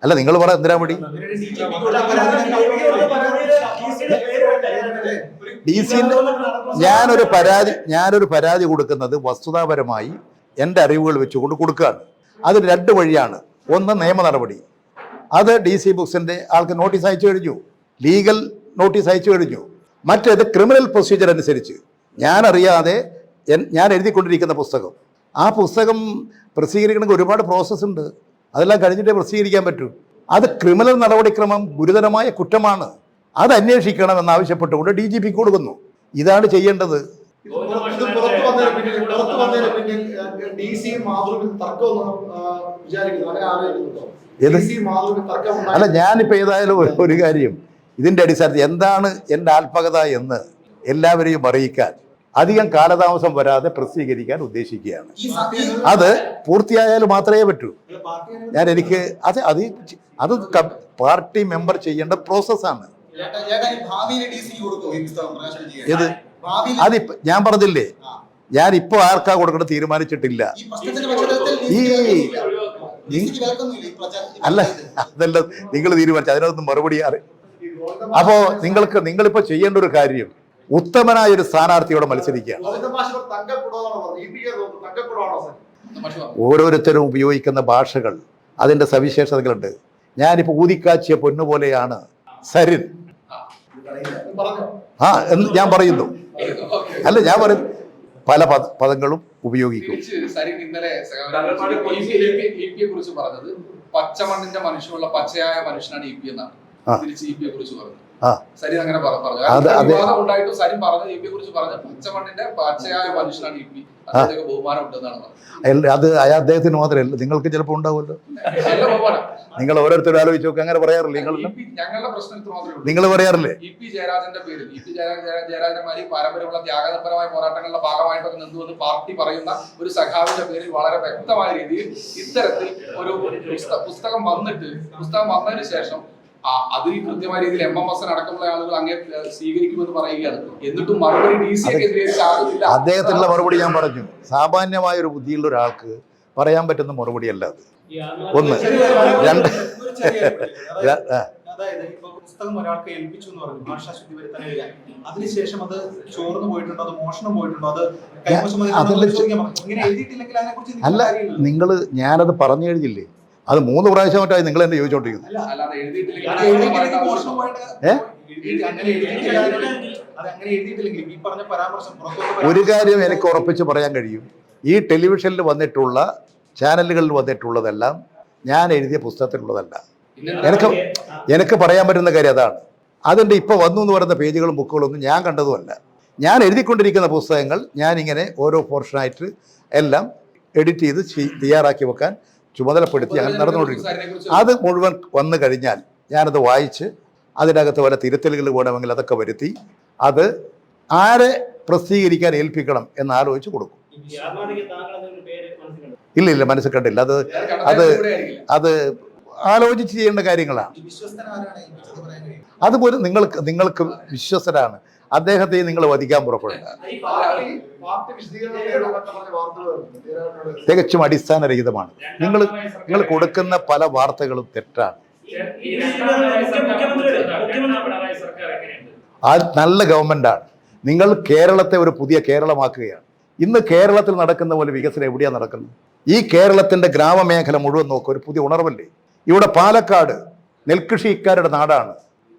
അല്ല, നിങ്ങൾ പറ, എന്തിനാ മടി? ഞാനൊരു പരാതി കൊടുക്കുന്നത് വസ്തുതാപരമായി എൻ്റെ അറിവുകൾ വെച്ചുകൊണ്ട് കൊടുക്കുകയാണ്. അതിന് 2 വഴിയാണ്. ഒന്ന് നിയമ നടപടി, അത് DC ബുക്സിൻ്റെ ആൾക്ക് നോട്ടീസ് അയച്ചു കഴിഞ്ഞു, ലീഗൽ നോട്ടീസ് അയച്ചു കഴിഞ്ഞു. മറ്റേത് ക്രിമിനൽ പ്രൊസീജിയർ അനുസരിച്ച് ഞാനറിയാതെ ഞാൻ എഴുതിക്കൊണ്ടിരിക്കുന്ന പുസ്തകം, ആ പുസ്തകം പ്രസിദ്ധീകരിക്കണമെങ്കിൽ ഒരുപാട് പ്രോസസ്സ് ഉണ്ട്. അതെല്ലാം കഴിഞ്ഞിട്ടേ പ്രസിദ്ധീകരിക്കാൻ പറ്റൂ. അത് ക്രിമിനൽ നടപടിക്രമം ഗുരുതരമായ കുറ്റമാണ്, അത് അന്വേഷിക്കണം എന്നാവശ്യപ്പെട്ടുകൊണ്ട് DGP കൊടുക്കുന്നു. ഇതാണ് ചെയ്യേണ്ടത്. പുറത്ത് വന്നതിന് പിന്നിൽ DC മാതൃവിൽ തർക്കമൊന്നും വിചാരിക്കുന്നു, അങ്ങനെ ആലോചിക്കുന്നുണ്ടോ? അല്ല, ഞാനിപ്പോൾ ഏതായാലും ഒരു കാര്യം, ഇതിൻ്റെ അടിസ്ഥാനത്തിൽ എന്താണ് എൻ്റെ ആത്മകഥ എന്ന് എല്ലാവരെയും അറിയിക്കാൻ അധികം കാലതാമസം വരാതെ പ്രസിദ്ധീകരിക്കാൻ ഉദ്ദേശിക്കുകയാണ്. അത് പൂർത്തിയായാൽ മാത്രമേ പറ്റൂ. അത് പാർട്ടി മെമ്പർ ചെയ്യേണ്ട പ്രോസസ്സാണ്. ഇത് അതിപ്പോ ഞാൻ പറഞ്ഞില്ലേ, ഞാനിപ്പോ ആർക്കാ കൊടുക്കണം തീരുമാനിച്ചിട്ടില്ല. അല്ല, അതല്ല നിങ്ങൾ തീരുമാനിച്ചു, അതിനൊന്നും മറുപടി അപ്പോ നിങ്ങളിപ്പോ ചെയ്യേണ്ട ഒരു കാര്യം, ഉത്തമനായ ഒരു സ്ഥാനാർത്ഥിയോടെ മത്സരിക്കുകയാണ്. ഓരോരുത്തരും ഉപയോഗിക്കുന്ന ഭാഷകൾ, അതിൻ്റെ സവിശേഷതകളുണ്ട്. ഞാനിപ്പോൾ ഊതിക്കാച്ചിയ പൊന്നുപോലെയാണ് സരിൻ. എന്ന് ഞാൻ പറയുന്നു. അല്ല, ഞാൻ പറയുന്നു പല പദങ്ങളും ഉപയോഗിക്കും. സരിൻ ഇന്നലെ കുറിച്ച് പറഞ്ഞത് പച്ചമണ്ണിന്റെ മനുഷ്യമുള്ള പച്ചയായ മനുഷ്യനാണ് EP എന്നാണ് തിരിച്ച് EP കുറിച്ച് പറഞ്ഞത്. സരിൻ അങ്ങനെ പറഞ്ഞു. ഉണ്ടായിട്ടും സരിൻ പറഞ്ഞത് EP കുറിച്ച് പറഞ്ഞ പച്ചമണ്ണിന്റെ പച്ചയായ മനുഷ്യനാണ് EP, അദ്ദേഹത്തിന് ബഹുമാനം ഉണ്ടെന്നാണ് പറഞ്ഞത്. അത് അദ്ദേഹത്തിന് മാത്രമല്ല, നിങ്ങൾക്ക് ചിലപ്പോൾ ഉണ്ടാവുമല്ലോ. നിങ്ങൾ ഓരോരുത്തരും ആലോചിച്ച് നോക്കി, അങ്ങനെ പറയാറില്ലേ? ഞങ്ങളുടെ പ്രശ്നത്തിൽ മാത്രമേ നിങ്ങൾ പറയാറില്ലേ? EP ജയരാജന്റെ പേരിൽ ജയരാജന്മാരി പാരമ്പര്യമുള്ള ത്യാഗപരമായ പോരാട്ടങ്ങളുടെ ഭാഗമായിട്ടൊക്കെ നിന്നുവെന്ന് പാർട്ടി പറയുന്ന ഒരു സഖാവിന്റെ പേരിൽ വളരെ വ്യക്തമായ രീതിയിൽ ഇത്തരത്തിൽ ഒരു പുസ്തകം വന്നതിന് ശേഷം അതിൽ കൃത്യമായ രീതിയിൽ MMS അടക്കമുള്ള ആളുകൾ അങ്ങേ സ്വീകരിക്കുമെന്ന് പറയുകയാണ്. എന്നിട്ടും മറുപടി DC-ക്കെതിരെ അദ്ദേഹത്തിനുള്ള മറുപടി ഞാൻ പറഞ്ഞു. സാമാന്യമായ ഒരു ബുദ്ധിയുള്ള ഒരാൾക്ക് പറയാൻ പറ്റുന്ന മറുപടി അല്ല അത്. ഒന്ന്, രണ്ട്, അതായത് ഇപ്പൊ പുസ്തകം ഒരാൾക്ക് ഏൽപ്പിച്ചു എന്ന് പറഞ്ഞു, ഭാഷാശുദ്ധി വരുത്താൻ എഴുതാൻ, അതിനുശേഷം അത് ചോർന്നു പോയിട്ടുണ്ടോ, അത് മോഷണം പോയിട്ടുണ്ടോ, അത് ഇങ്ങനെ എഴുതിയിട്ടില്ലെങ്കിൽ അതിനെ കുറിച്ച് അല്ല, ഞാനത് പറഞ്ഞു കഴിഞ്ഞില്ലേ? അത് 3 പ്രാവശ്യമായിട്ടായി നിങ്ങൾ എന്നെ ചോദിച്ചോണ്ടിരിക്കുന്നു. ഒരു കാര്യം എനിക്ക് ഉറപ്പിച്ച് പറയാൻ കഴിയും, ഈ ടെലിവിഷനിൽ വന്നിട്ടുള്ള ചാനലുകളിൽ വന്നിട്ടുള്ളതെല്ലാം ഞാൻ എഴുതിയ പുസ്തകത്തിലുള്ളതല്ല. എനിക്ക് പറയാൻ പറ്റുന്ന കാര്യം അതാണ്. അതിൻ്റെ ഇപ്പോൾ വന്നു എന്ന് പറയുന്ന പേജുകളും ബുക്കുകളൊന്നും ഞാൻ കണ്ടതുമല്ല. ഞാൻ എഴുതിക്കൊണ്ടിരിക്കുന്ന പുസ്തകങ്ങൾ ഞാനിങ്ങനെ ഓരോ പോർഷനായിട്ട് എല്ലാം എഡിറ്റ് ചെയ്ത് തയ്യാറാക്കി വെക്കാൻ ചുമതലപ്പെടുത്തി അങ്ങനെ നടന്നുകൊണ്ടിരിക്കുന്നു. അത് മുഴുവൻ വന്നു കഴിഞ്ഞാൽ ഞാനത് വായിച്ച് അതിനകത്ത് വല്ല തിരുത്തലുകൾ വേണമെങ്കിൽ അതൊക്കെ വരുത്തി അത് ആരെ പ്രസിദ്ധീകരിക്കാൻ ഏൽപ്പിക്കണം എന്ന് ആലോചിച്ച് കൊടുക്കും. ഈ ആത്മാർത്ഥിക്ക് താങ്കൾ എന്തെങ്കിലും പേര് മനസ്സിലുണ്ടോ? ഇല്ല മനസ്സിൽ കണ്ടില്ല. അത് ആലോചിച്ച് ചെയ്യേണ്ട കാര്യങ്ങളാണ്. വിശ്വസ്തനാരാണ് ഏൽപ്പിച്ചത് പറയാൻ കഴിയും. അതുപോലെ നിങ്ങൾക്ക് വിശ്വസരാണ്. അദ്ദേഹത്തെ നിങ്ങൾ വധിക്കാൻ പുറപ്പെടുക പാർട്ടി വിശദീകരണം നേടുമെന്ന് പറഞ്ഞ വാർത്തകൾ ജയരാജനോട് തികച്ചും അടിസ്ഥാനരഹിതമാണ്. നിങ്ങൾ കൊടുക്കുന്ന പല വാർത്തകളും തെറ്റാണ്. ഈ രണ്ടാം പിണറായി സർക്കാർ എങ്ങനെയുണ്ട്? ആ നല്ല ഗവൺമെന്റാണ്. നിങ്ങൾ കേരളത്തെ ഒരു പുതിയ കേരളമാക്കുകയാണ്. ഇന്ന് കേരളത്തിൽ നടക്കുന്ന പോലെ വികസനം എവിടെയാണ് നടക്കുന്നത്? ഈ കേരളത്തിന്റെ ഗ്രാമമേഖല മുഴുവൻ നോക്കുക, ഒരു പുതിയ ഉണർവല്ലേ. ഇവിടെ പാലക്കാട് നെൽകൃഷിക്കാരുടെ നാടാണ്,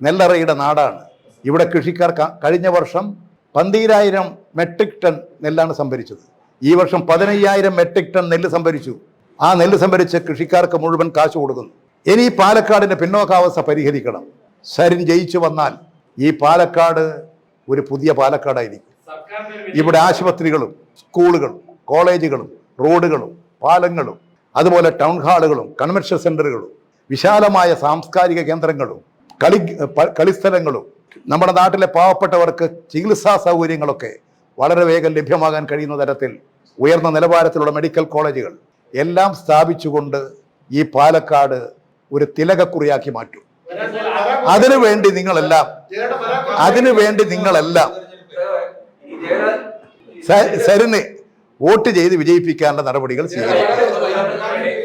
നെല്ലറയുടെ നാടാണ്. ഇവിടെ കൃഷിക്കാർ കഴിഞ്ഞ വർഷം 12,000 മെട്രിക് ടൺ നെല്ലാണ് സംഭരിച്ചത്. ഈ വർഷം 15,000 മെട്രിക് ടൺ നെല്ല് സംഭരിച്ചു. ആ നെല്ല് സംഭരിച്ച് കൃഷിക്കാർക്ക് മുഴുവൻ കാശ് കൊടുക്കുന്നു. ഇനി പാലക്കാടിന്റെ പിന്നോക്കാവസ്ഥ പരിഹരിക്കണം. സരിൻ ജയിച്ചു വന്നാൽ ഈ പാലക്കാട് ഒരു പുതിയ പാലക്കാടായിരിക്കും. ഇവിടെ ആശുപത്രികളും സ്കൂളുകളും കോളേജുകളും റോഡുകളും പാലങ്ങളും അതുപോലെ ടൗൺ ഹാളുകളും കൺവെൻഷൻ സെന്ററുകളും വിശാലമായ സാംസ്കാരിക കേന്ദ്രങ്ങളും കളിസ്ഥലങ്ങളും നമ്മുടെ നാട്ടിലെ പാവപ്പെട്ടവർക്ക് ചികിത്സാ സൗകര്യങ്ങളൊക്കെ വളരെ വേഗം ലഭ്യമാകാൻ കഴിയുന്ന തരത്തിൽ ഉയർന്ന നിലവാരത്തിലുള്ള മെഡിക്കൽ കോളേജുകൾ എല്ലാം സ്ഥാപിച്ചുകൊണ്ട് ഈ പാലക്കാട് ഒരു തിലകക്കുറിയാക്കി മാറ്റും. അതിനുവേണ്ടി നിങ്ങളെല്ലാം സരിന് വോട്ട് ചെയ്ത് വിജയിപ്പിക്കാനുള്ള നടപടികൾ സ്വീകരിക്കും.